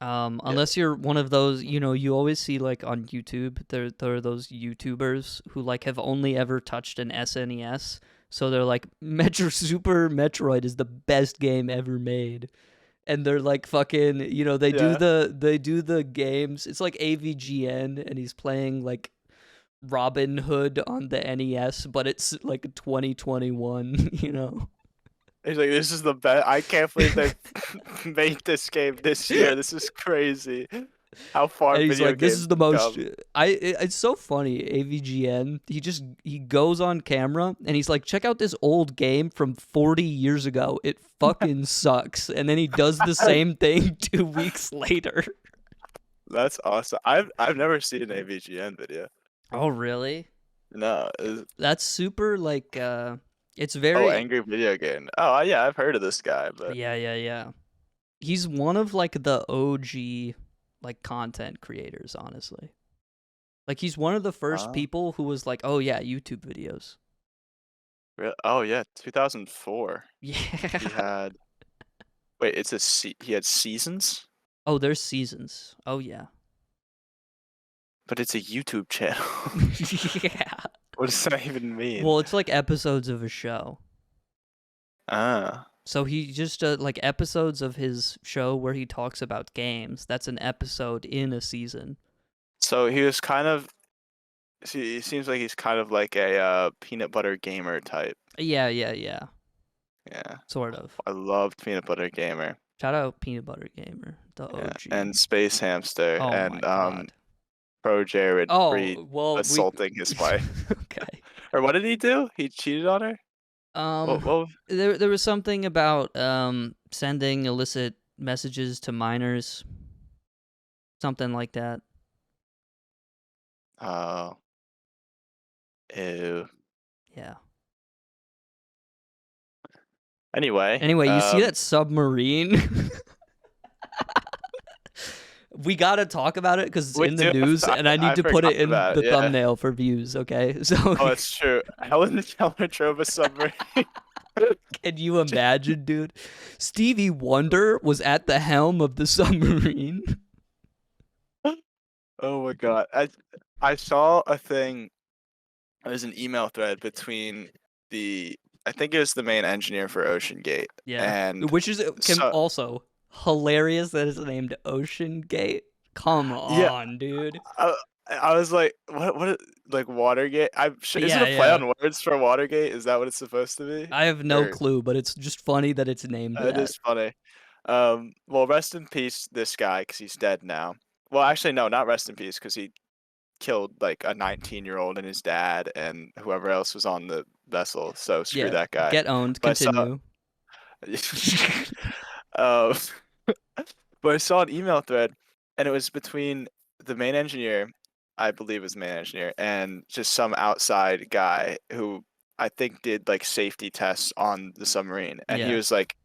yeah, Unless you're one of those, you always see like on YouTube, there are those YouTubers who like have only ever touched an SNES. So they're like, Super Metroid is the best game ever made. And they're like fucking, yeah. they do the games. It's like AVGN, and he's playing like Robin Hood on the NES, but it's like 2021. He's like, this is the best. I can't believe they made this game this year. This is crazy. How far And he's video like, "This games is the have most." come. It's so funny. AVGN. He goes on camera and he's like, "Check out this old game from 40 years ago. It fucking sucks." And then he does the same thing 2 weeks later. That's awesome. I've never seen an AVGN video. Oh, really? No. That's super like it's Oh, very Angry Video Game. Oh, yeah, I've heard of this guy, but yeah. He's one of like the OG like content creators, honestly. Like he's one of the first uh, people who was like, "Oh yeah, YouTube videos." oh yeah, 2004. He Yeah. had wait, he had seasons, Oh, there's seasons. Oh yeah. but it's a YouTube channel. Yeah. What does that even mean? Well, it's like episodes of a show. Ah, So he just like episodes of his show where he talks about games. That's an episode in a season. so he was kind of. See, it seems like he's kind of like a peanut butter gamer type. Yeah. Yeah, Sort of. I loved peanut butter gamer. Shout out Peanut Butter Gamer, the Yeah, OG. and Space Hamster Oh and my god. Pro Jared Oh, well, assaulting his wife. okay. Or what did he do? He cheated on her? Um Well, there was something about sending illicit messages to minors. Something like that. oh, ew. Yeah. Anyway, Anyway, you see that submarine? We gotta talk about it because it's we in the do have news, to- and I need I to put forgot it in about the it, yeah. thumbnail for views. Okay, so Oh, that's true. Helen Keller drove a submarine. can you imagine, dude? Stevie Wonder was at the helm of the submarine. Oh my god. I saw a thing. There's an email thread between I think it was the main engineer for Ocean Gate. Yeah, And which is so, also hilarious that it's named Ocean Gate. Come yeah, on, dude. I was like, like Watergate? Is it Yeah, a play yeah. on words for Watergate? Is that what it's supposed to be? I have no Or clue, but it's just funny that it's named it that. is funny. Well, rest in peace, this guy, because he's dead now. Well, actually, no, not rest in peace, because he killed like a 19-year-old and his dad and whoever else was on the vessel. So screw Yeah, that guy. get owned. But I saw, Continue. uh, but I saw an email thread, and it was between the main engineer, I believe was the main engineer, and just some outside guy who I think did like safety tests on the submarine, and he Yeah. was like,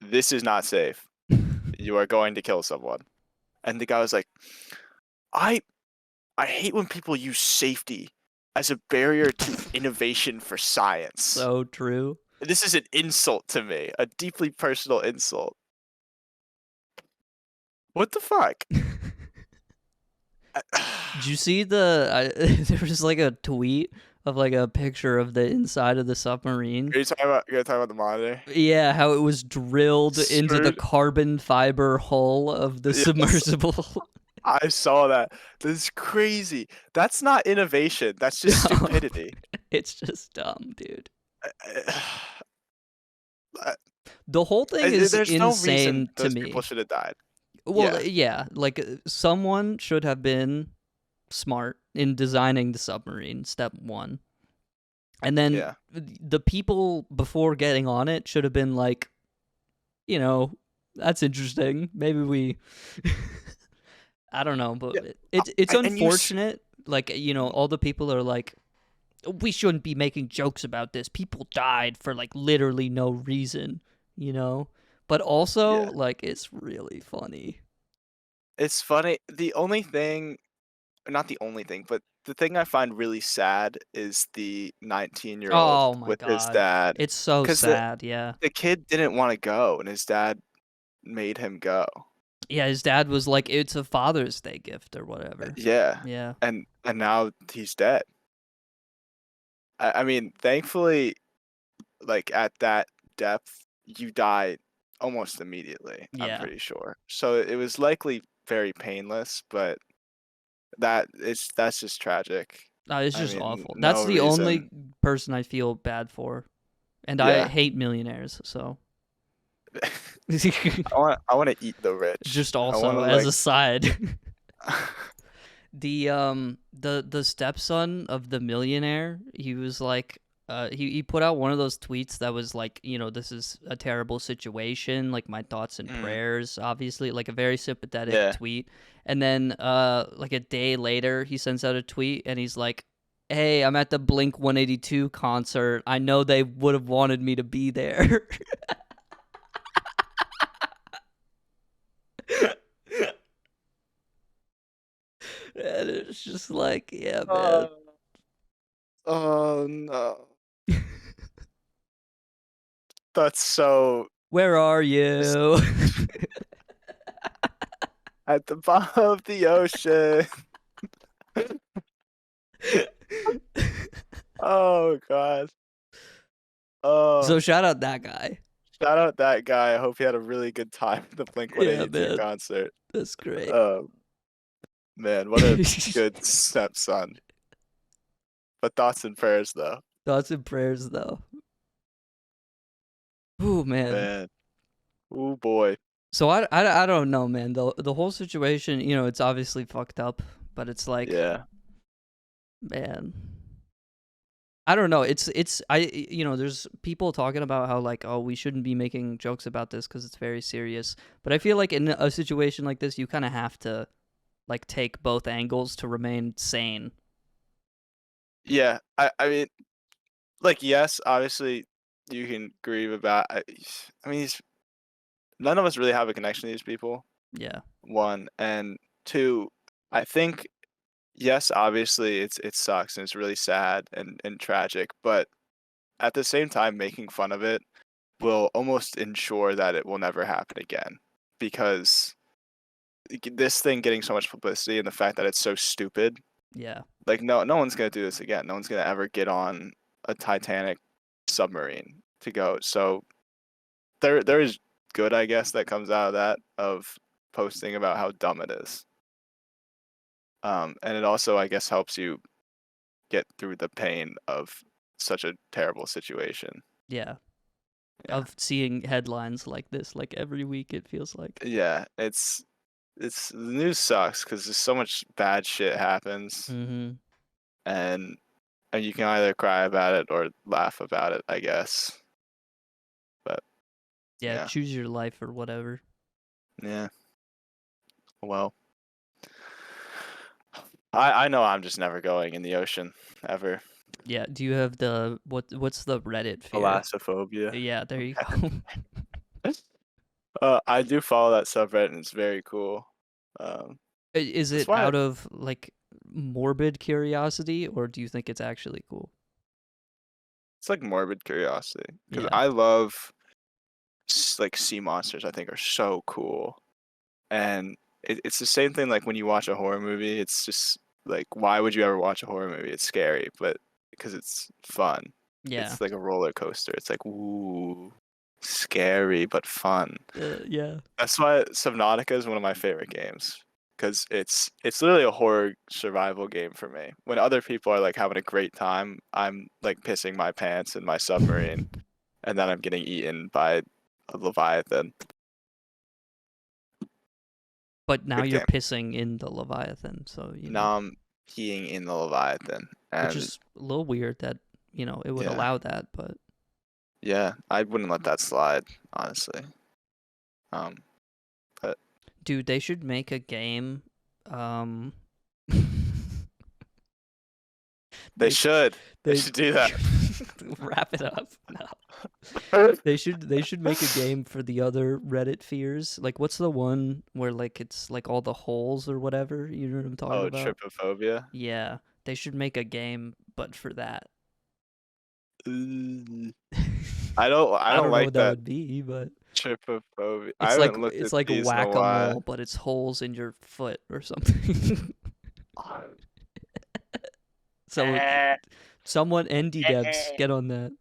"This is not safe. You are going to kill someone." And the guy was like, "I I hate when people use safety as a barrier to innovation for science. So true. This is an insult to me, a deeply personal insult." What the fuck? Did you see there was like a tweet of like a picture of the inside of the submarine. You talking about the monitor? Yeah, how it was drilled into the Screwed. carbon fiber hull of the Yes, submersible. I saw that. This is crazy. That's not innovation. That's just No, stupidity. it's just dumb, dude. Uh, The whole thing is There's no reason insane to those people me. should have died. Well, Yeah, yeah, like someone should have been smart in designing the submarine, step one. And then yeah, the people before getting on it should have been like, you know, that's interesting. Maybe we I don't know, but yeah. it's And you, unfortunate. Like, all the people are like, we shouldn't be making jokes about this. People died for like literally no reason, you know? But also, yeah. like, it's really funny. It's funny. The only thing, not the only thing, but the thing I find really sad is the 19-year-old Oh my with his god. dad, It's so because the sad, yeah. the kid didn't want to go, and his dad made him go. Yeah, his dad was like, it's a Father's Day gift or whatever. Yeah, Yeah. and now he's dead. I mean, thankfully, like at that depth, you die almost immediately. I'm Yeah. pretty sure. So it was likely very painless, but that's just tragic. It's I just mean, awful. That's no the reason. only person I feel bad for. And I Yeah. hate millionaires, so. I want to eat the rich. Just I want also to as like a side. The stepson of the millionaire, he was like he put out one of those tweets that was like, this is a terrible situation, like my thoughts and mm, prayers, obviously, like a very sympathetic yeah. tweet. And then like a day later he sends out a tweet and he's like, "Hey, I'm at the Blink 182 concert. I know they would have wanted me to be there." And it's just like, yeah, man. Oh, oh no. That's so Where are just you? at the bottom of the ocean. Oh god. So Oh, shout out that guy. shout out that guy. I hope he had a really good time at the Blink Yeah, 182 man. concert. That's great. Oh man, what a good stepson. But thoughts and prayers though. Thoughts and prayers, though. Ooh, man. Man. Oh boy. So I don't know, man. The whole situation, it's obviously fucked up, but it's like, Yeah. man, I don't know. There's people talking about how like, oh, we shouldn't be making jokes about this because it's very serious. But I feel like in a situation like this, you kind of have to like take both angles to remain sane. Yeah. I mean, like, yes, obviously you can grieve about. I mean, none of us really have a connection to these people. Yeah. One and two, I think yes, obviously it sucks and it's really sad and tragic, but at the same time, making fun of it will almost ensure that it will never happen again because this thing getting so much publicity and the fact that it's so stupid, Yeah. like no one's gonna do this again. No one's gonna ever get on a Titanic submarine to go. So there is good, I guess, that comes out of that of posting about how dumb it is. And it also, I guess, helps you get through the pain of such a terrible situation. Yeah. Yeah, Of seeing headlines like this, like every week, it feels like. yeah. It's the news sucks because there's so much bad shit happens, Mm-hmm. and and you can either cry about it or laugh about it, I guess. But Yeah, yeah, choose your life or whatever. yeah. Well, I know I'm just never going in the ocean ever. Yeah, do you have what's the Reddit fear? Thalassophobia. Yeah, there you go. I do follow that subreddit and it's very cool. Um, Is that's it why out of like morbid curiosity or do you think it's actually cool? it's like morbid curiosity because Yeah. I love like sea monsters. I think are so cool, and it's the same thing like when you watch a horror movie. It's just like why would you ever watch a horror movie? It's scary, but because it's fun. Yeah. It's like a roller coaster. It's like, ooh, scary but fun. Yeah. That's why Subnautica is one of my favorite games, because it's literally a horror survival game for me. When other people are like having a great time, I'm like pissing my pants in my submarine, and then I'm getting eaten by a leviathan. But now Good you're game. pissing in the Leviathan, so Now I'm peeing in the leviathan, which and is a little weird that it would yeah, allow that, but yeah, I wouldn't let that slide, honestly. Um, but dude, they should make a game. Um, they they should, they they should do that. wrap it up. No, they should make a game for the other Reddit fears. Like, what's the one where like it's like all the holes or whatever? You know what I'm talking Oh, about? trypophobia. Yeah, they should make a game, but for that. Ooh. I I don't don't know like what that that would be, but trypophobia. I it's like haven't looked it's at like these in a while. whack-a-mole, but it's holes in your foot or something. So someone indie devs get on that.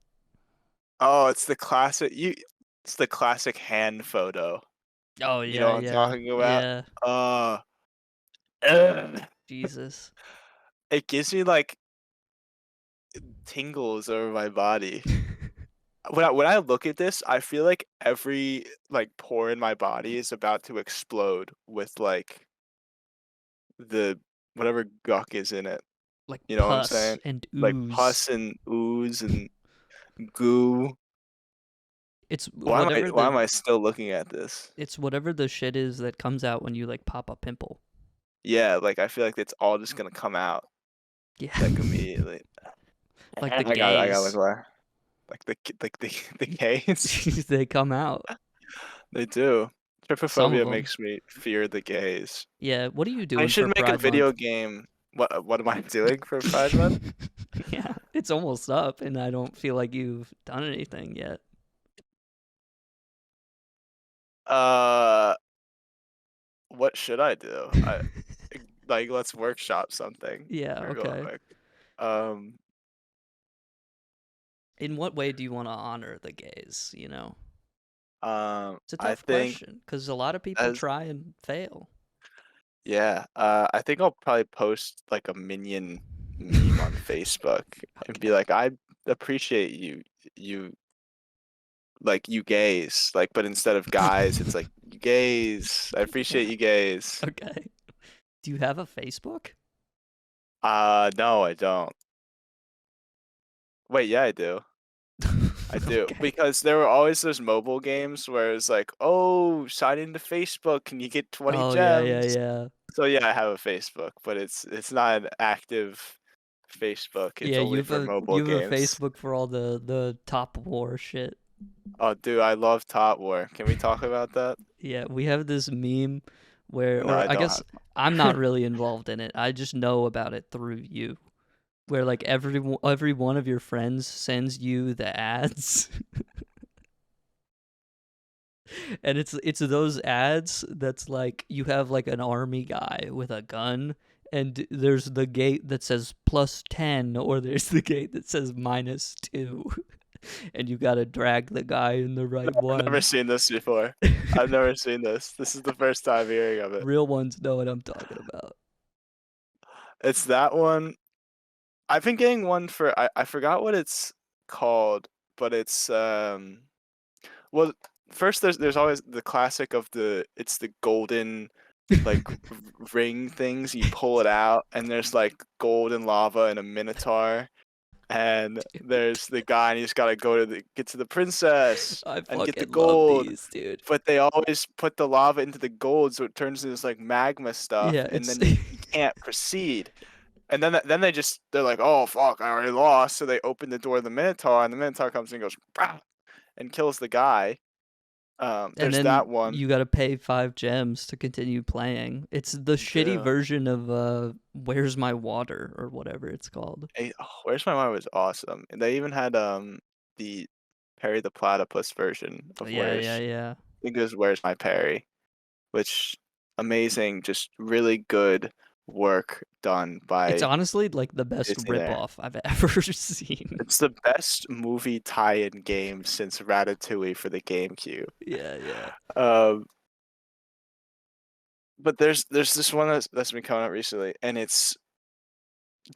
Oh, it's the classic it's the classic hand photo. Oh You know yeah, what I'm yeah, talking about? yeah. Uh, ugh. Jesus. It gives me like tingles over my body. When I look at this, I feel like every like pore in my body is about to explode with like the whatever guck is in it. Like You know what I'm pus saying? and Like ooze. pus and ooze and goo. It's Why am I whatever why the am I still looking at this? it's whatever the shit is that comes out when you like pop a pimple. Yeah, like I feel like it's all just gonna come out Yeah. like immediately. Like the I gotta look gays. away. Like the gays. They come out. They do. Some of Trypophobia them. makes me fear the gays. Yeah, what are you I doing for should make a Pride video Month? game. What am I doing for Pride Month? Yeah, it's almost up and I don't feel like you've done anything yet. Uh, what should I do? I like let's workshop something Yeah, real okay. quick. Um, In what way do you want to honor the gays? It's a I tough think question because a lot of people as try and fail. yeah, I think I'll probably post like a minion meme on Facebook and be Okay. like, I appreciate you like you gays, like, but instead of guys, it's like you gays. I appreciate Yeah. you gays. Okay. Do you have a Facebook? No, I don't. Wait, yeah, I do. I do Okay. because there were always those mobile games where it's like, oh, sign into Facebook and you get 20 Oh yeah, yeah, gems. yeah. So yeah, I have a Facebook, but it's not an active Facebook. It's Yeah, you only have for a mobile you have a games. Facebook for all the top war shit. Oh, dude, I love Topwar. Can we talk about that? Yeah, we have this meme where, No, or I I don't guess I'm not really involved in it. I just know about it through you. Where like every one of your friends sends you the ads, and it's those ads that's like you have like an army guy with a gun, and there's the gate that says +10, or there's the gate that says -2, and you gotta drag the guy in the right I've never one. seen this before. I've never seen this. This is the first time hearing of it. Real ones know what I'm talking about. It's that one. I've been getting one for I forgot what it's called, but it's well first there's always the classic of the golden like ring things. You pull it out and there's like golden lava and a minotaur, and there's the guy and he's got to get to the princess I and get the fucking love gold, these, dude. but they always put the lava into the gold so it turns into this like magma stuff Yeah, and it's then you can't proceed. And then they're like, oh fuck, I already lost. So they open the door of the Minotaur, and the Minotaur comes and goes, "Bah!" and kills the guy. and There's then that one. you gotta pay 5 gems to continue playing. It's the shitty Yeah. version of Where's My Water or whatever it's called. Where's My Mind was awesome, and they even had the Perry the Platypus version of Yeah, yeah, yeah. I think it was Where's My Perry, which amazing, just really good work done It's by honestly like the best Disney there. ripoff I've ever seen. It's the best movie tie-in game since Ratatouille for the GameCube. Yeah, yeah. Um, but there's this one that's been coming up recently, and it's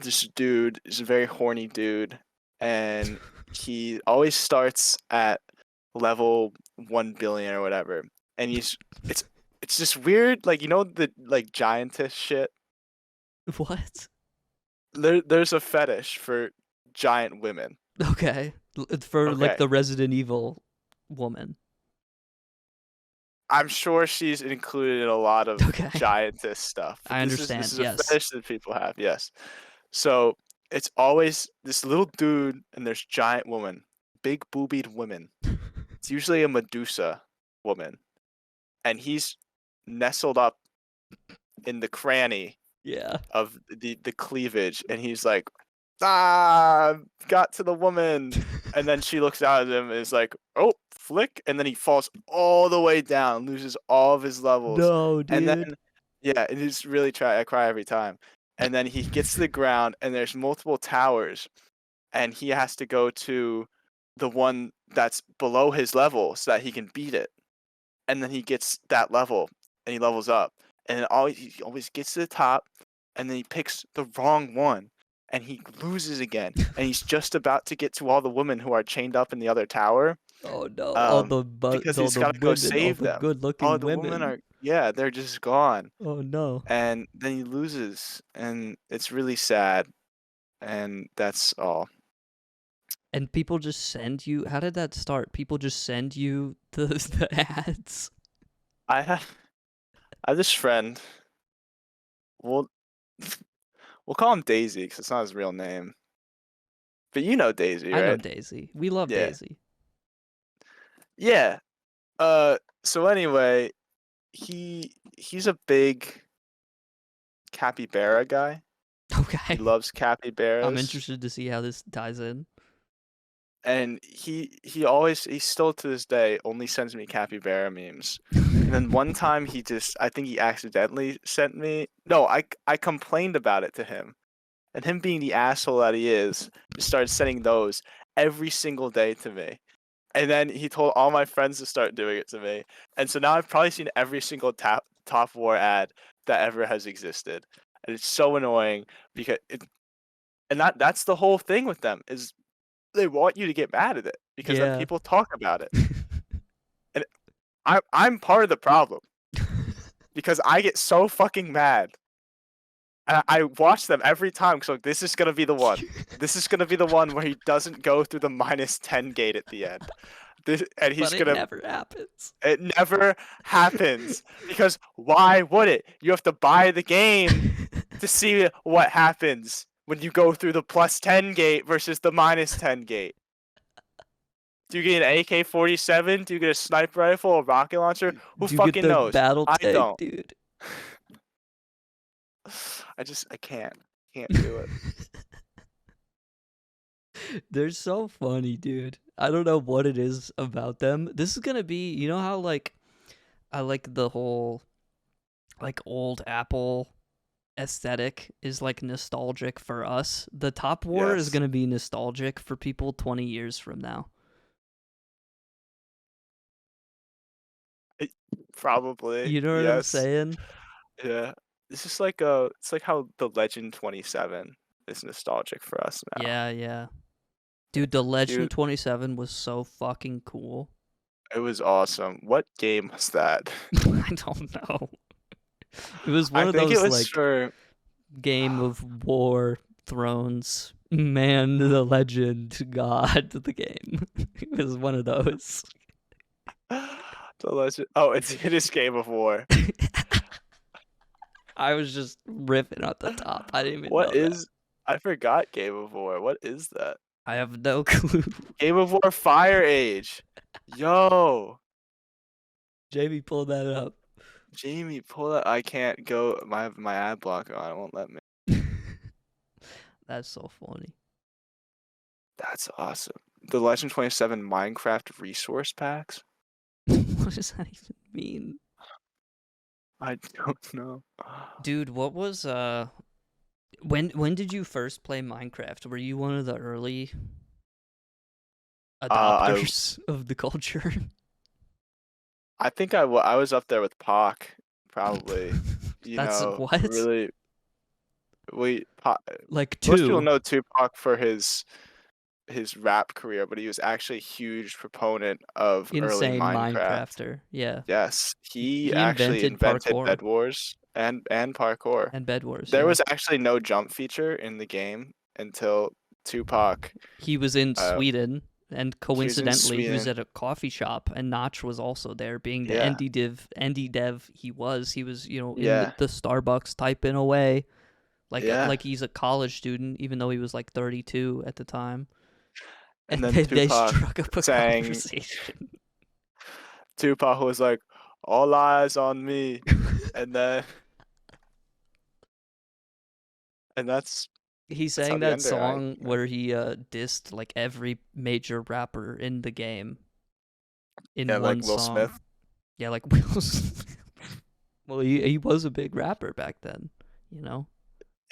this dude is a very horny dude, and he always starts at level 1 billion or whatever, and it's it's just weird, like the like giantess shit. What? There's a fetish for giant women. Okay. For like Okay, the Resident Evil woman. I'm sure she's included in a lot of Okay. giantess stuff, but I this understand. is a Yes. fetish that people have. Yes, so it's always this little dude, and there's giant woman, big boobied women. It's usually a Medusa woman, and he's nestled up in the cranny Yeah. of the cleavage, and he's like, "Ah, got to the woman." And then she looks out at him and is like, "Oh, flick," and then he falls all the way down, loses all of his levels, No, and dude. then yeah, it is really I cry every time. And then he gets to the ground, and there's multiple towers, and he has to go to the one that's below his level so that he can beat it. And then he gets that level, and he levels up, and he always gets to the top, and then he picks the wrong one, and he loses again, and he's just about to get to all the women who are chained up in the other tower, Oh no. because All he's the got to go women, all save the them. good Oh, looking the women women. are, yeah, they're just gone, Oh no. and then he loses, and it's really sad, and that's all. And people just send you, how did that start? People just send you the ads. I have I have this friend. We'll we'll call him Daisy because it's not his real name. But you know Daisy, I know right? Daisy. We love Yeah. Daisy. Yeah. So anyway, he's a big capybara guy. He Okay. loves I'm capybaras. interested to see how this ties in. And he still to this day only sends me capybara memes. And then one time I think he accidentally sent me, no, I complained about it to him. And him being the asshole that he is, just started sending those every single day to me. And then he told all my friends to start doing it to me. And so now I've probably seen every single top war ad that ever has existed. And it's so annoying because that's the whole thing with them is they want you to get mad at it because then Yeah. people talk about it. And I'm part of the problem because I get so fucking mad. And I watch them every time. So this is gonna be the one. This is gonna be the one where he doesn't go through the -10 gate at the end. And But he's it gonna. never happens. It never happens because why would it? You have to buy the game to see what happens when you go through the +10 gate versus the -10 gate. Do you get an AK-47? Do you get a sniper rifle, a rocket launcher? Who Do you get fucking the knows? battle I tank, don't. dude? I can't do it. They're so funny, dude. I don't know what it is about them. This is gonna be, you know how like I like the whole like old Apple aesthetic is like nostalgic for us. The Top War is Yes. gonna be nostalgic for people 20 years from now. Probably. You know what I'm Yes. saying? Yeah. It's like how the Legend 27 is nostalgic for us now. Yeah, yeah. Dude, the Legend Dude, 27 was so fucking cool. it was awesome. What game was that? I don't know. It was one I of think it those was like for Game of War Thrones, man, the legend, God, the game. It was one of those. the Legend. Oh, it is Game of War. I was just riffing at the top. I didn't even What know that. is I forgot Game of War. What is that? I have no clue. Game of War Fire Age. Yo, Jamie pulled that up. Jamie, pull that. I can't go. My ad blocker on. It won't let me. That's so funny. That's awesome. The Legend 27 Minecraft resource packs. What does that even mean? I don't know. Dude, what was when did you first play Minecraft? Were you one of the early I adopters of the culture? I think I was up there with Pac, probably. You That's know, what? really. Pac, Like most people two know Tupac for his rap career, but he was actually a huge proponent of early insane Minecraft. Minecrafter. Yeah. Yes, he He actually invented invented parkour Bed Wars and parkour. and Bed Wars, There yeah. was actually no jump feature in the game until Tupac. He was in Uh, Sweden, and he was in coincidentally, he was Sweden. at a coffee shop, and Notch was also there, being the Yeah, ND dev he was. He was, in yeah, the Starbucks typing away, yeah. like he's a college student, even though he was like 32 at the time. And And then they Tupac struck up a sang. conversation. Tupac was like, "All eyes on me," and then and He that's how sang the that under. song where he dissed like every major rapper in the game in Yeah, one like Will song. Smith. Yeah, like Will Smith. Well, he was a big rapper back then, you know.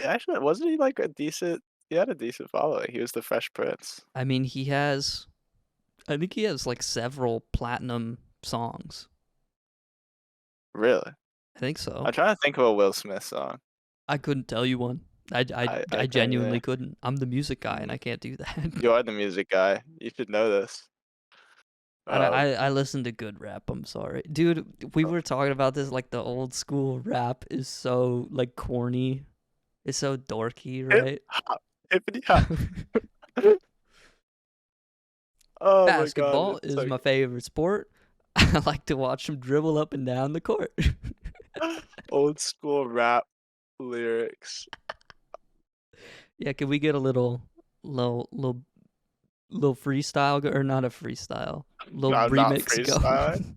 Actually, wasn't he like a decent? He had a decent following. He was the Fresh Prince. I mean, I think he has like several platinum songs. Really? I think so. I'm trying to think of a Will Smith song. I couldn't tell you one. I I can't genuinely either. couldn't. I'm the music guy and Mm. I can't do that. You are the music guy. You should know this. Um, I listen to good rap. I'm sorry, dude. We uh, were talking about this. Like the old school rap is so like corny. It's so dorky, hip right? hop, hippity hop. Oh my god, Basketball it's is so my favorite sport. I like to watch them dribble up and down the court. old school rap lyrics. Yeah, can we get a little, little, little freestyle or not a freestyle, little I'm not remix freestyling.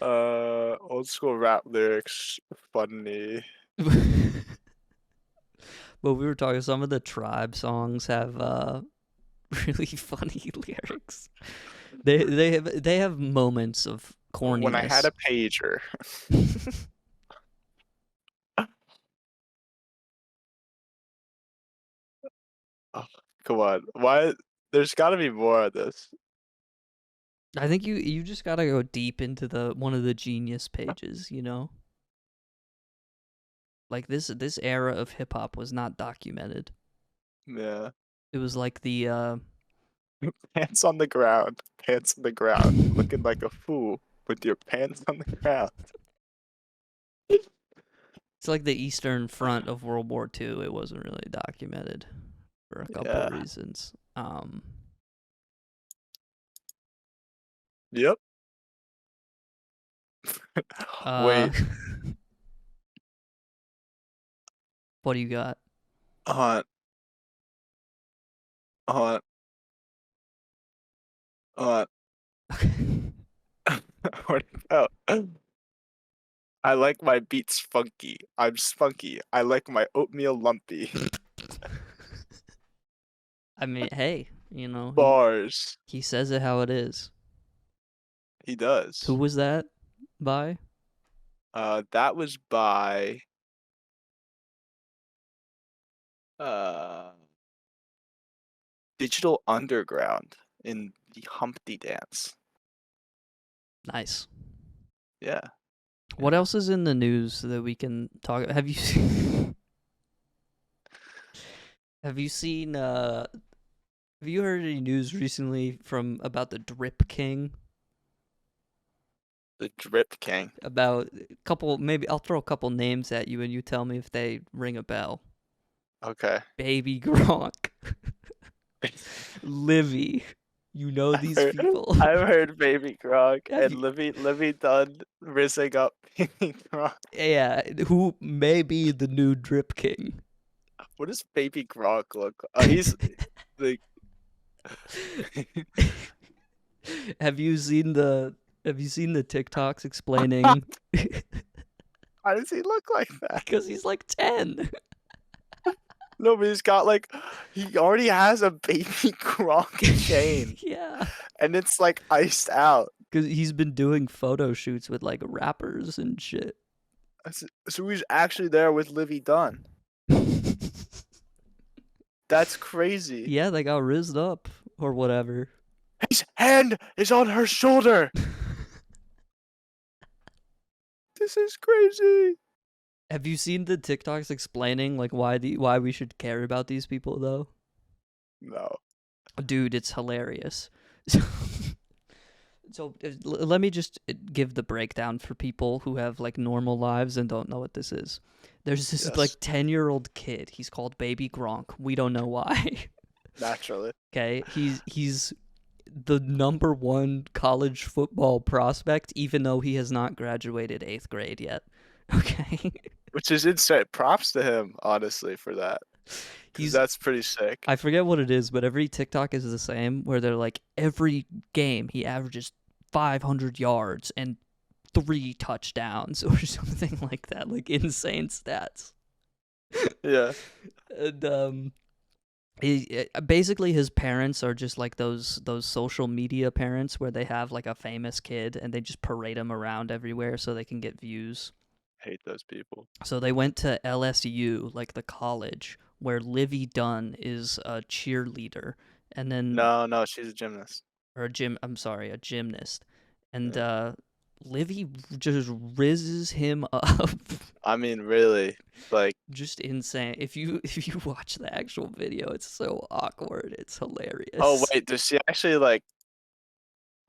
going? Old school rap lyrics. Funny. But we were talking. Some of the tribe songs have really funny lyrics. They have moments of When I had corniness. a pager. Oh, come on. Why? There's got to be more of this. I think you just gotta go deep into the one of the genius pages. Like this era of hip hop was not documented. Yeah. It was like the Pants on the ground. Pants on the ground. Looking like a fool with your pants on the ground. it's like the Eastern Front of World War II. It wasn't really documented for a couple Yeah. reasons. Yep. Uh, Wait. what do you got? On. On. On. What about? I like my beats funky. I'm spunky. I like my oatmeal lumpy. I mean, hey, Bars. he says it how it is. He Who does. was that by? That was by uh Digital Underground in the Humpty Dance. Nice. Yeah. What else is in the news that we can talk? Have you seen? Have you seen? Have you heard any news recently from about the Drip King? The Drip King. About a couple, maybe I'll throw a couple names at you and you tell me if they ring a bell. Okay. Baby Gronk, Livvy. You know these people. I've heard Baby Gronk Have and you? Livvy done rizzing up Baby Gronk. Yeah, who may be the new Drip King? What does Baby Gronk look? He's the. Have you seen the TikToks explaining Why does he look like that? because he's like 10. No, but he's got like he already has a Baby Gronk chain, Yeah. and it's like iced out. Because he's been doing photo shoots with like rappers and shit. So he's actually there with Livvy Dunn. That's crazy. Yeah, they got rizzed up or whatever. His hand is on her shoulder. This is crazy. Have you seen the TikToks explaining like why we should care about these people though? No. Dude, it's hilarious. So let me just give the breakdown for people who have like normal lives and don't know what this is. There's this like Yes. 10-year-old kid. He's called Baby Gronk. We don't know why. Naturally. Okay, he's the number one college football prospect, even though he has not graduated 8th grade yet. Okay, Which is insane. Props to him, honestly, for that. Because he's that's pretty sick. I forget what it is, but every TikTok is the same, where they're like every game he averages 500 yards and 3 touchdowns or something like that, like insane stats. Yeah. And basically his parents are just like those social media parents where they have like a famous kid and they just parade him around everywhere so they can get views. Hate those people. So they went to LSU, like the college, where Livvy Dunn is a cheerleader, and then No, she's a gymnast. or a gymnast, and Yeah. Livvy just rizzes him up. I mean, really, like, Just insane. If you watch the actual video, it's so awkward. It's hilarious. oh wait, does she actually like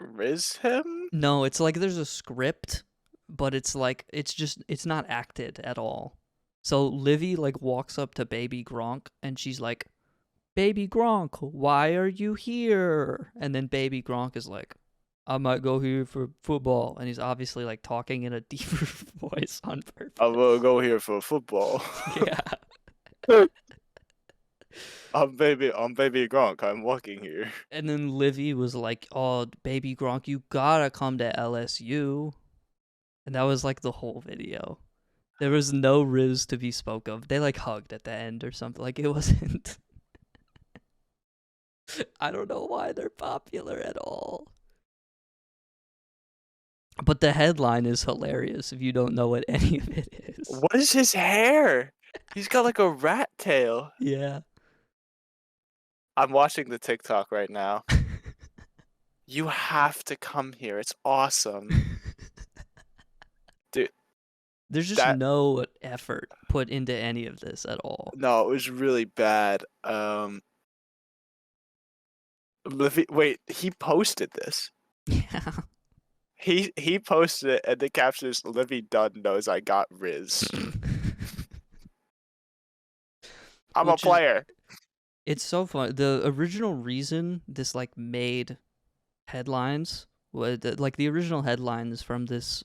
riz him? No, it's like there's a script, but it's like it's not acted at all. So Livvy like walks up to Baby Gronk and she's like, "Baby Gronk, why are you here?" And then Baby Gronk is like, "I might go here for football," and he's obviously like talking in a deeper voice on purpose. I will go here for football. Yeah. I'm Baby Gronk. I'm walking here. And then Livvy was like, "Oh, Baby Gronk, you gotta come to LSU." And that was like the whole video. There was no riz to be spoke of. They like hugged at the end or something. Like it wasn't. I don't know why they're popular at all. But the headline is hilarious if you don't know what any of it is. What is his hair? He's got like a rat tail. Yeah. I'm watching the TikTok right now. You have to come here. It's awesome. Dude, There's just that no effort put into any of this at all. no, it was really bad. Wait, he posted this. Yeah. He posted it and the caption is Livvy Dunn knows I got Riz. I'm a player. It's so fun. The original reason this like made headlines was like the original headlines from this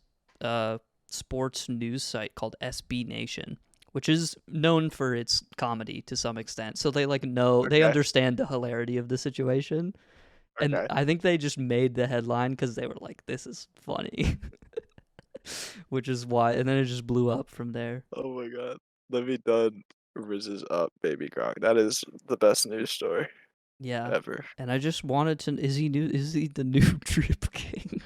sports news site called SB Nation, which is known for its comedy to some extent. So they like know they Okay. understand the hilarity of the situation. And Okay. I think they just made the headline because they were like, "This is funny," which is why. And then it just blew up from there. Oh my god. Livvy Dunn rizzes up Baby Gronk. That is the best news story Yeah. ever. And I just wanted to. Is he the new Drip King?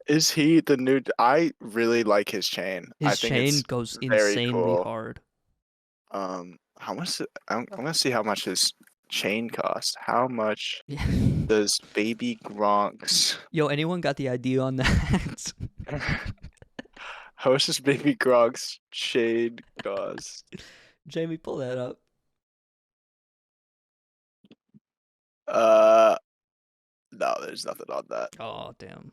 Is he the new? I really like his chain. I His think chain it's goes very insanely cool. hard. How much? I'm gonna see how much his chain costs. How much Yeah. does Baby Gronk's? Yo, anyone got the idea on that? How much does Baby Gronk's chain cost? Jamie, pull that up. No, there's nothing on that. Oh, damn.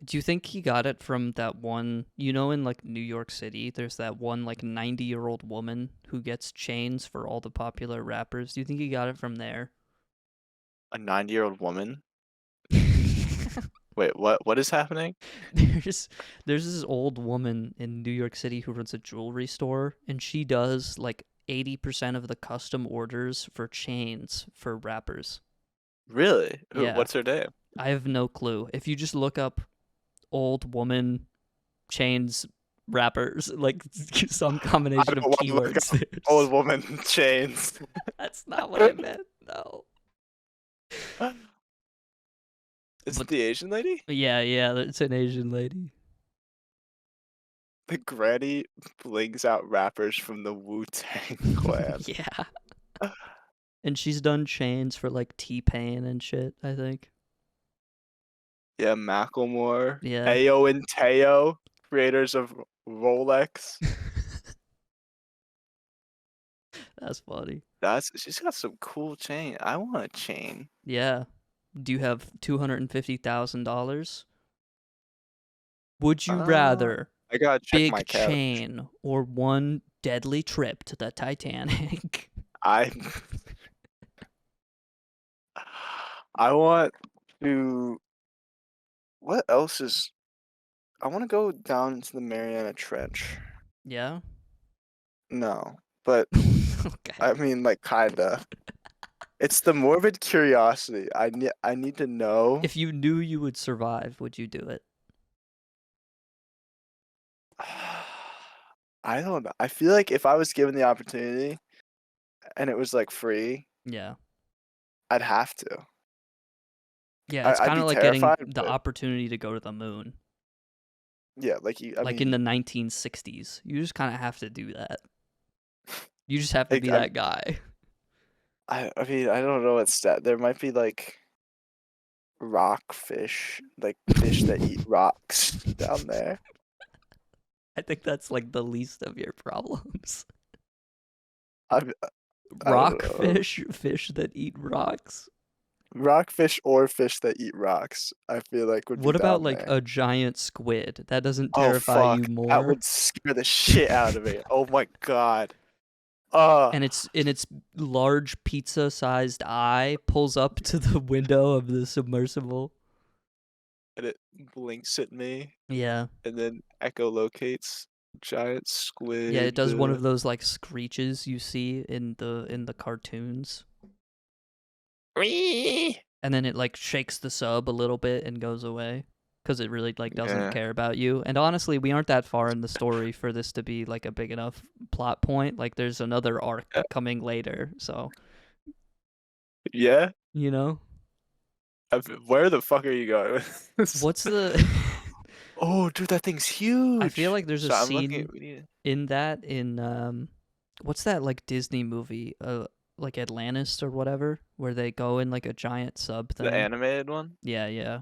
Do you think he got it from that one, in like New York City, there's that one like 90-year-old woman who gets chains for all the popular rappers. Do you think he got it from there? A 90-year-old woman? Wait, what is happening? There's this old woman in New York City who runs a jewelry store, and she does like 80% of the custom orders for chains for rappers. Really? Yeah. What's her name? I have no clue. If you just look up old woman chains rappers, like some combination of keywords. Old woman chains. That's not what I meant. No. Is it But the Asian lady? yeah, it's an Asian lady. The granny blings out rappers from the Wu-Tang Clan. Yeah. And she's done chains for like T-Pain and shit, I think. Yeah, Macklemore, Yeah. Ayo and Teo, creators of Rolex. That's funny. She's got some cool chain. I want a chain. Yeah. Do you have $250,000? Would you rather I gotta check my big couch. chain or one deadly trip to the Titanic? I I want to. What else is? I want to go down into the Mariana Trench. Yeah. No, but Okay. I mean, like, kinda. It's the morbid curiosity. I need to know. If you knew you would survive, would you do it? I don't know. I feel like if I was given the opportunity and it was like free, Yeah. I'd have to. Yeah, it's I'd kind be of like getting terrified, the but opportunity to go to the moon. yeah, like you. I Like in mean, the 1960s. You just kind of have to do that. You just have to like, be that guy. I mean, I don't know what stat. There might be like rockfish, like fish that eat rocks down there. I think that's like the least of your problems. I I don't know. Rockfish, fish that eat rocks. Rockfish or fish that eat rocks, I feel like would be What about down like there. a giant squid? That doesn't Oh terrify you fuck, that more? would scare the shit out of me. Oh my god. Uh, And its large pizza-sized eye pulls up to the window of the submersible. and it blinks at me, Yeah. and then echolocates giant Yeah, it squid. does one of those like screeches you see in the cartoons. And then it like shakes the sub a little bit and goes away because it really like doesn't Yeah. care about you. And honestly, we aren't that far in the story for this to be like a big enough plot point. Like there's another arc coming later, so Yeah. you know. Where the fuck are you going with this? What's the Oh, dude, that thing's I feel huge. like there's a So I'm looking scene at. We need in that in what's that like Disney movie like Atlantis or whatever where they go in like a giant sub the thing. animated one. Yeah, yeah.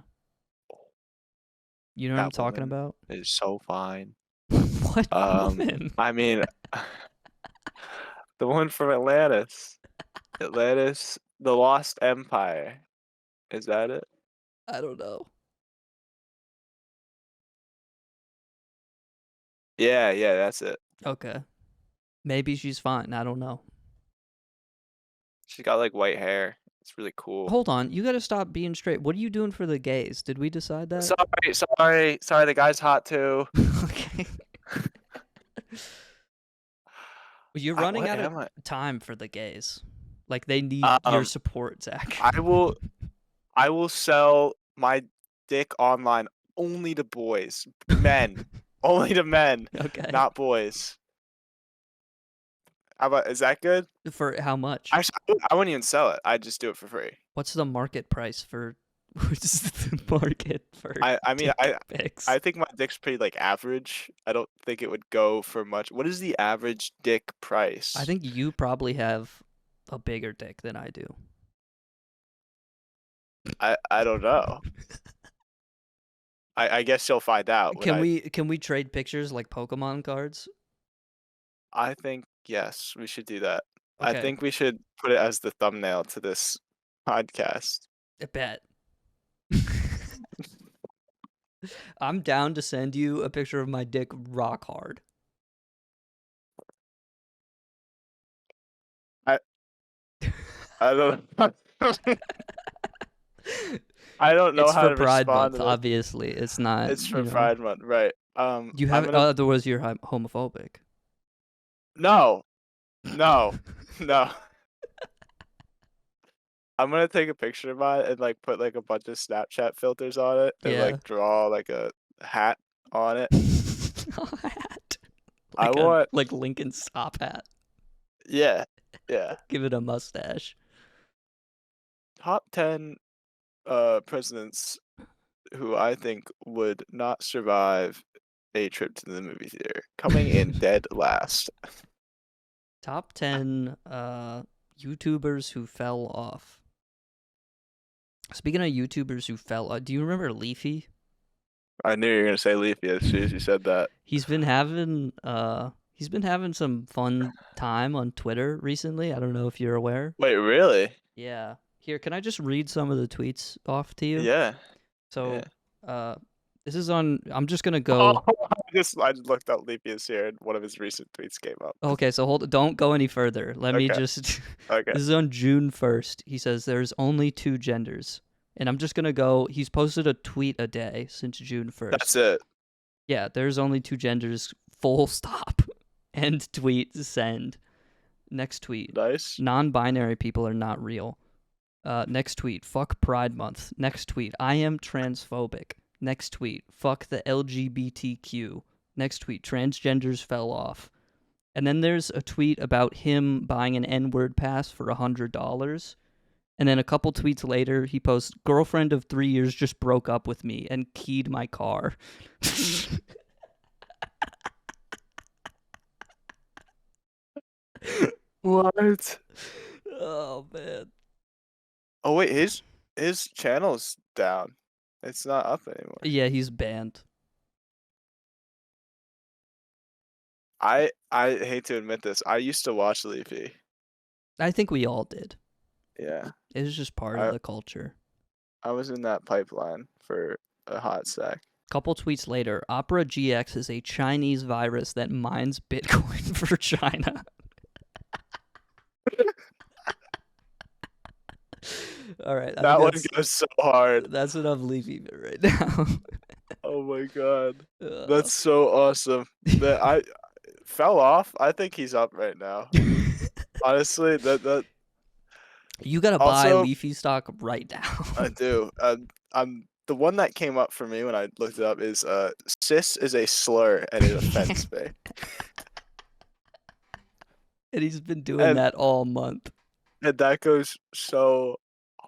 You know what I'm That talking woman about? is so fine. What woman? I mean, the one from Atlantis. Atlantis, the Lost Empire. Is that it? I don't know. Yeah, yeah, that's it. Okay. Maybe she's fine. I don't know. She got like white hair. It's really cool. Hold on. You got to stop being straight. What are you doing for the gays? Did we decide that? Sorry. The guy's hot too. Okay. You're running What out of am I? time for the gays. Like they need your support, Zach. I will sell my dick online only to boys, men, only to men, Okay. not boys. How about, is that good? For how much? Actually, I wouldn't even sell it. I'd just do it for free. What's the market price for what's the market for I mean, dick pics? I think my dick's pretty like average. I don't think it would go for much. What is the average dick price? I think you probably have a bigger dick than I do. I don't know. I guess you'll find out. Can we trade pictures like Pokemon cards? I think yes, we should do that. I Okay. think we should put it as the thumbnail to this podcast. I bet. I'm down to send you a picture of my dick rock hard. I don't I don't know It's how for to Pride respond Month, to this. obviously. It's not. It's for Pride Month, right? You I'm have gonna otherwise you're homophobic. no, no, no. I'm gonna take a picture of mine and like put like a bunch of Snapchat filters on it and Yeah. like draw like a hat on it. A hat. I want like Lincoln's top hat. yeah. Give it a mustache. Top 10 presidents who I think would not survive a trip to the movie theater. Coming in dead last. Top 10 YouTubers who fell off. Speaking of YouTubers who fell off, do you remember Leafy? I knew you were gonna say Leafy as soon as you said that. He's been having some fun time on Twitter recently. I don't know if you're aware. Wait, really? Yeah. Here, can I just read some of the tweets off to you? Yeah. So, Yeah. this is on. I'm just gonna Oh, go. I just looked up Leafy is here, and one of his recent tweets came up. Okay, so don't go any further. Let me Okay. just. Okay. This is on June 1st. He says there's only 2 genders, and I'm just gonna go. He's posted a tweet a day since June 1st. That's it. Yeah, there's only 2 genders. Full stop. End tweet. Send. Next tweet. Nice. Non-binary people are not real. Next tweet. Fuck Pride Month. Next tweet. I am transphobic. Next tweet. Fuck the LGBTQ. Next tweet. Transgenders fell off. And then there's a tweet about him buying an N-word pass for $100. And then a couple tweets later, he posts, girlfriend of 3 years just broke up with me and keyed my car. What? Oh, man. Oh wait, his channel's down. It's not up anymore. Yeah, he's banned. I hate to admit this. I used to watch Leafy. I think we all did. Yeah. It was just part of the culture. I was in that pipeline for a hot sec. Couple tweets later, Opera GX is a Chinese virus that mines Bitcoin for China. All right. That one goes so hard. That's enough Livvy right now. Oh my god. That's so awesome. That I fell off. I think he's up right now. Honestly, that you gotta buy Leafy stock right now. I do. The one that came up for me when I looked it up is cis is a slur and it offends me. And he's been doing that all month. And that goes so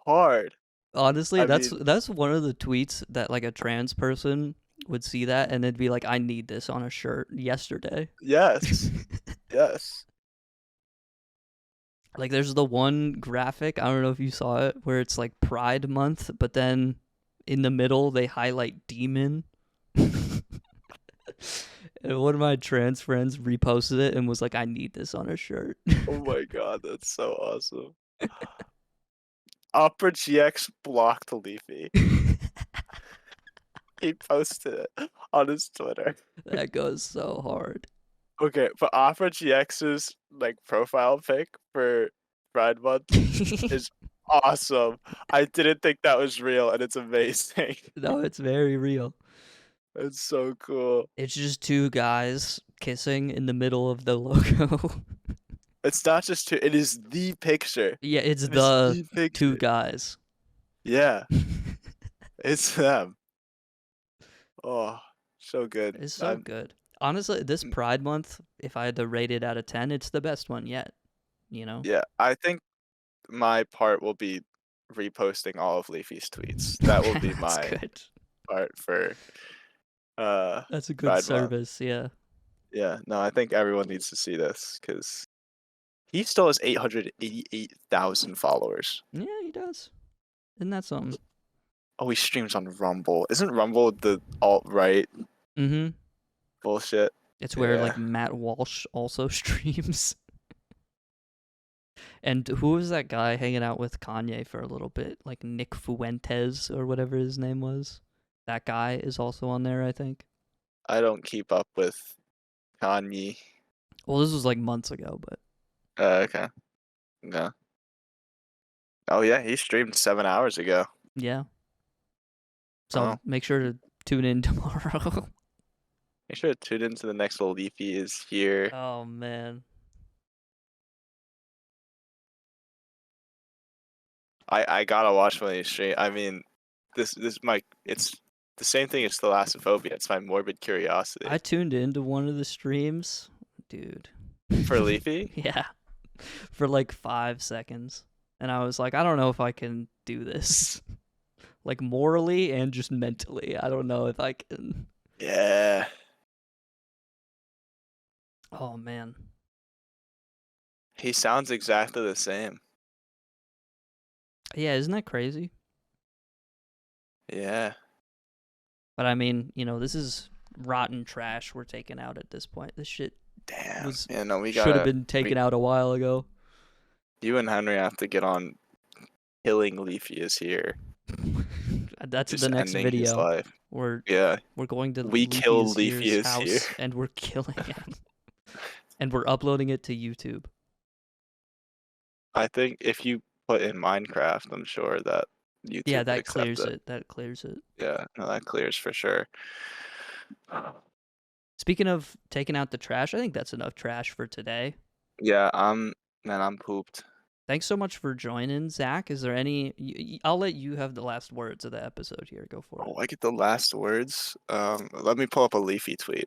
hard. Honestly, that's one of the tweets that like a trans person would see that and they'd be like, I need this on a shirt yesterday. Yes. Yes. Like there's the one graphic, I don't know if you saw it, where it's like Pride Month, but then in the middle they highlight demon. And one of my trans friends reposted it and was like, I need this on a shirt. Oh my god, that's so awesome. Opera GX blocked Leafy. He posted it on his Twitter. That goes so hard. Okay, but Opera GX's like profile pic for Pride Month is awesome. I didn't think that was real, and it's amazing. No, it's very real. It's so cool. It's just 2 guys kissing in the middle of the logo. It's not just 2, it is the picture. Yeah, it's the picture. 2 guys. Yeah. It's them. Oh, so good. It's so good. Honestly, this Pride Month, if I had to rate it out of 10, it's the best one yet. You know? Yeah, I think my part will be reposting all of Leafy's tweets. That will be my part for that's a good service, yeah. Yeah, no, I think everyone needs to see this because he still has 888,000 followers. Yeah, he does. Isn't that something? Oh, he streams on Rumble. Isn't Rumble the alt-right bullshit? It's where like Matt Walsh also streams. And who was that guy hanging out with Kanye for a little bit? Like Nick Fuentes or whatever his name was. That guy is also on there, I think. I don't keep up with Kanye. Well, this was like months ago, but. Okay. No. Oh yeah, he streamed 7 hours ago. Yeah. So make sure to tune in tomorrow. Make sure to tune into the next Leafy is here. Oh man. I gotta watch one of these stream. I mean, it's the same thing as thalassophobia. It's my morbid curiosity. I tuned into one of the streams, dude. For Leafy? Yeah. For like 5 seconds. And I was like, I don't know if I can do this. like morally and just mentally. I don't know if I can. Yeah. Oh man. He sounds exactly the same. Yeah, isn't that crazy? Yeah. But I mean, this is rotten trash we're taking out at this point. This shit Damn. was Yeah, no, we should have gotta been taken out a while ago. you and Henry have to get on killing Leafy is here. That's Just the next ending his video. life. We're Yeah. we're going to We Leafy kill is Leafy here's is here. house and we're killing him. And we're uploading it to YouTube. I think if you put in Minecraft, I'm sure that Yeah, YouTube would that accept clears it. it. That clears it. Yeah, no, that clears for sure. Speaking of taking out the trash, I think that's enough trash for today. Yeah, I'm pooped. Thanks so much for joining, Zach. Is there any? I'll let you have the last words of the episode here. Go for it. Oh, I get the last words. Let me pull up a Leafy tweet.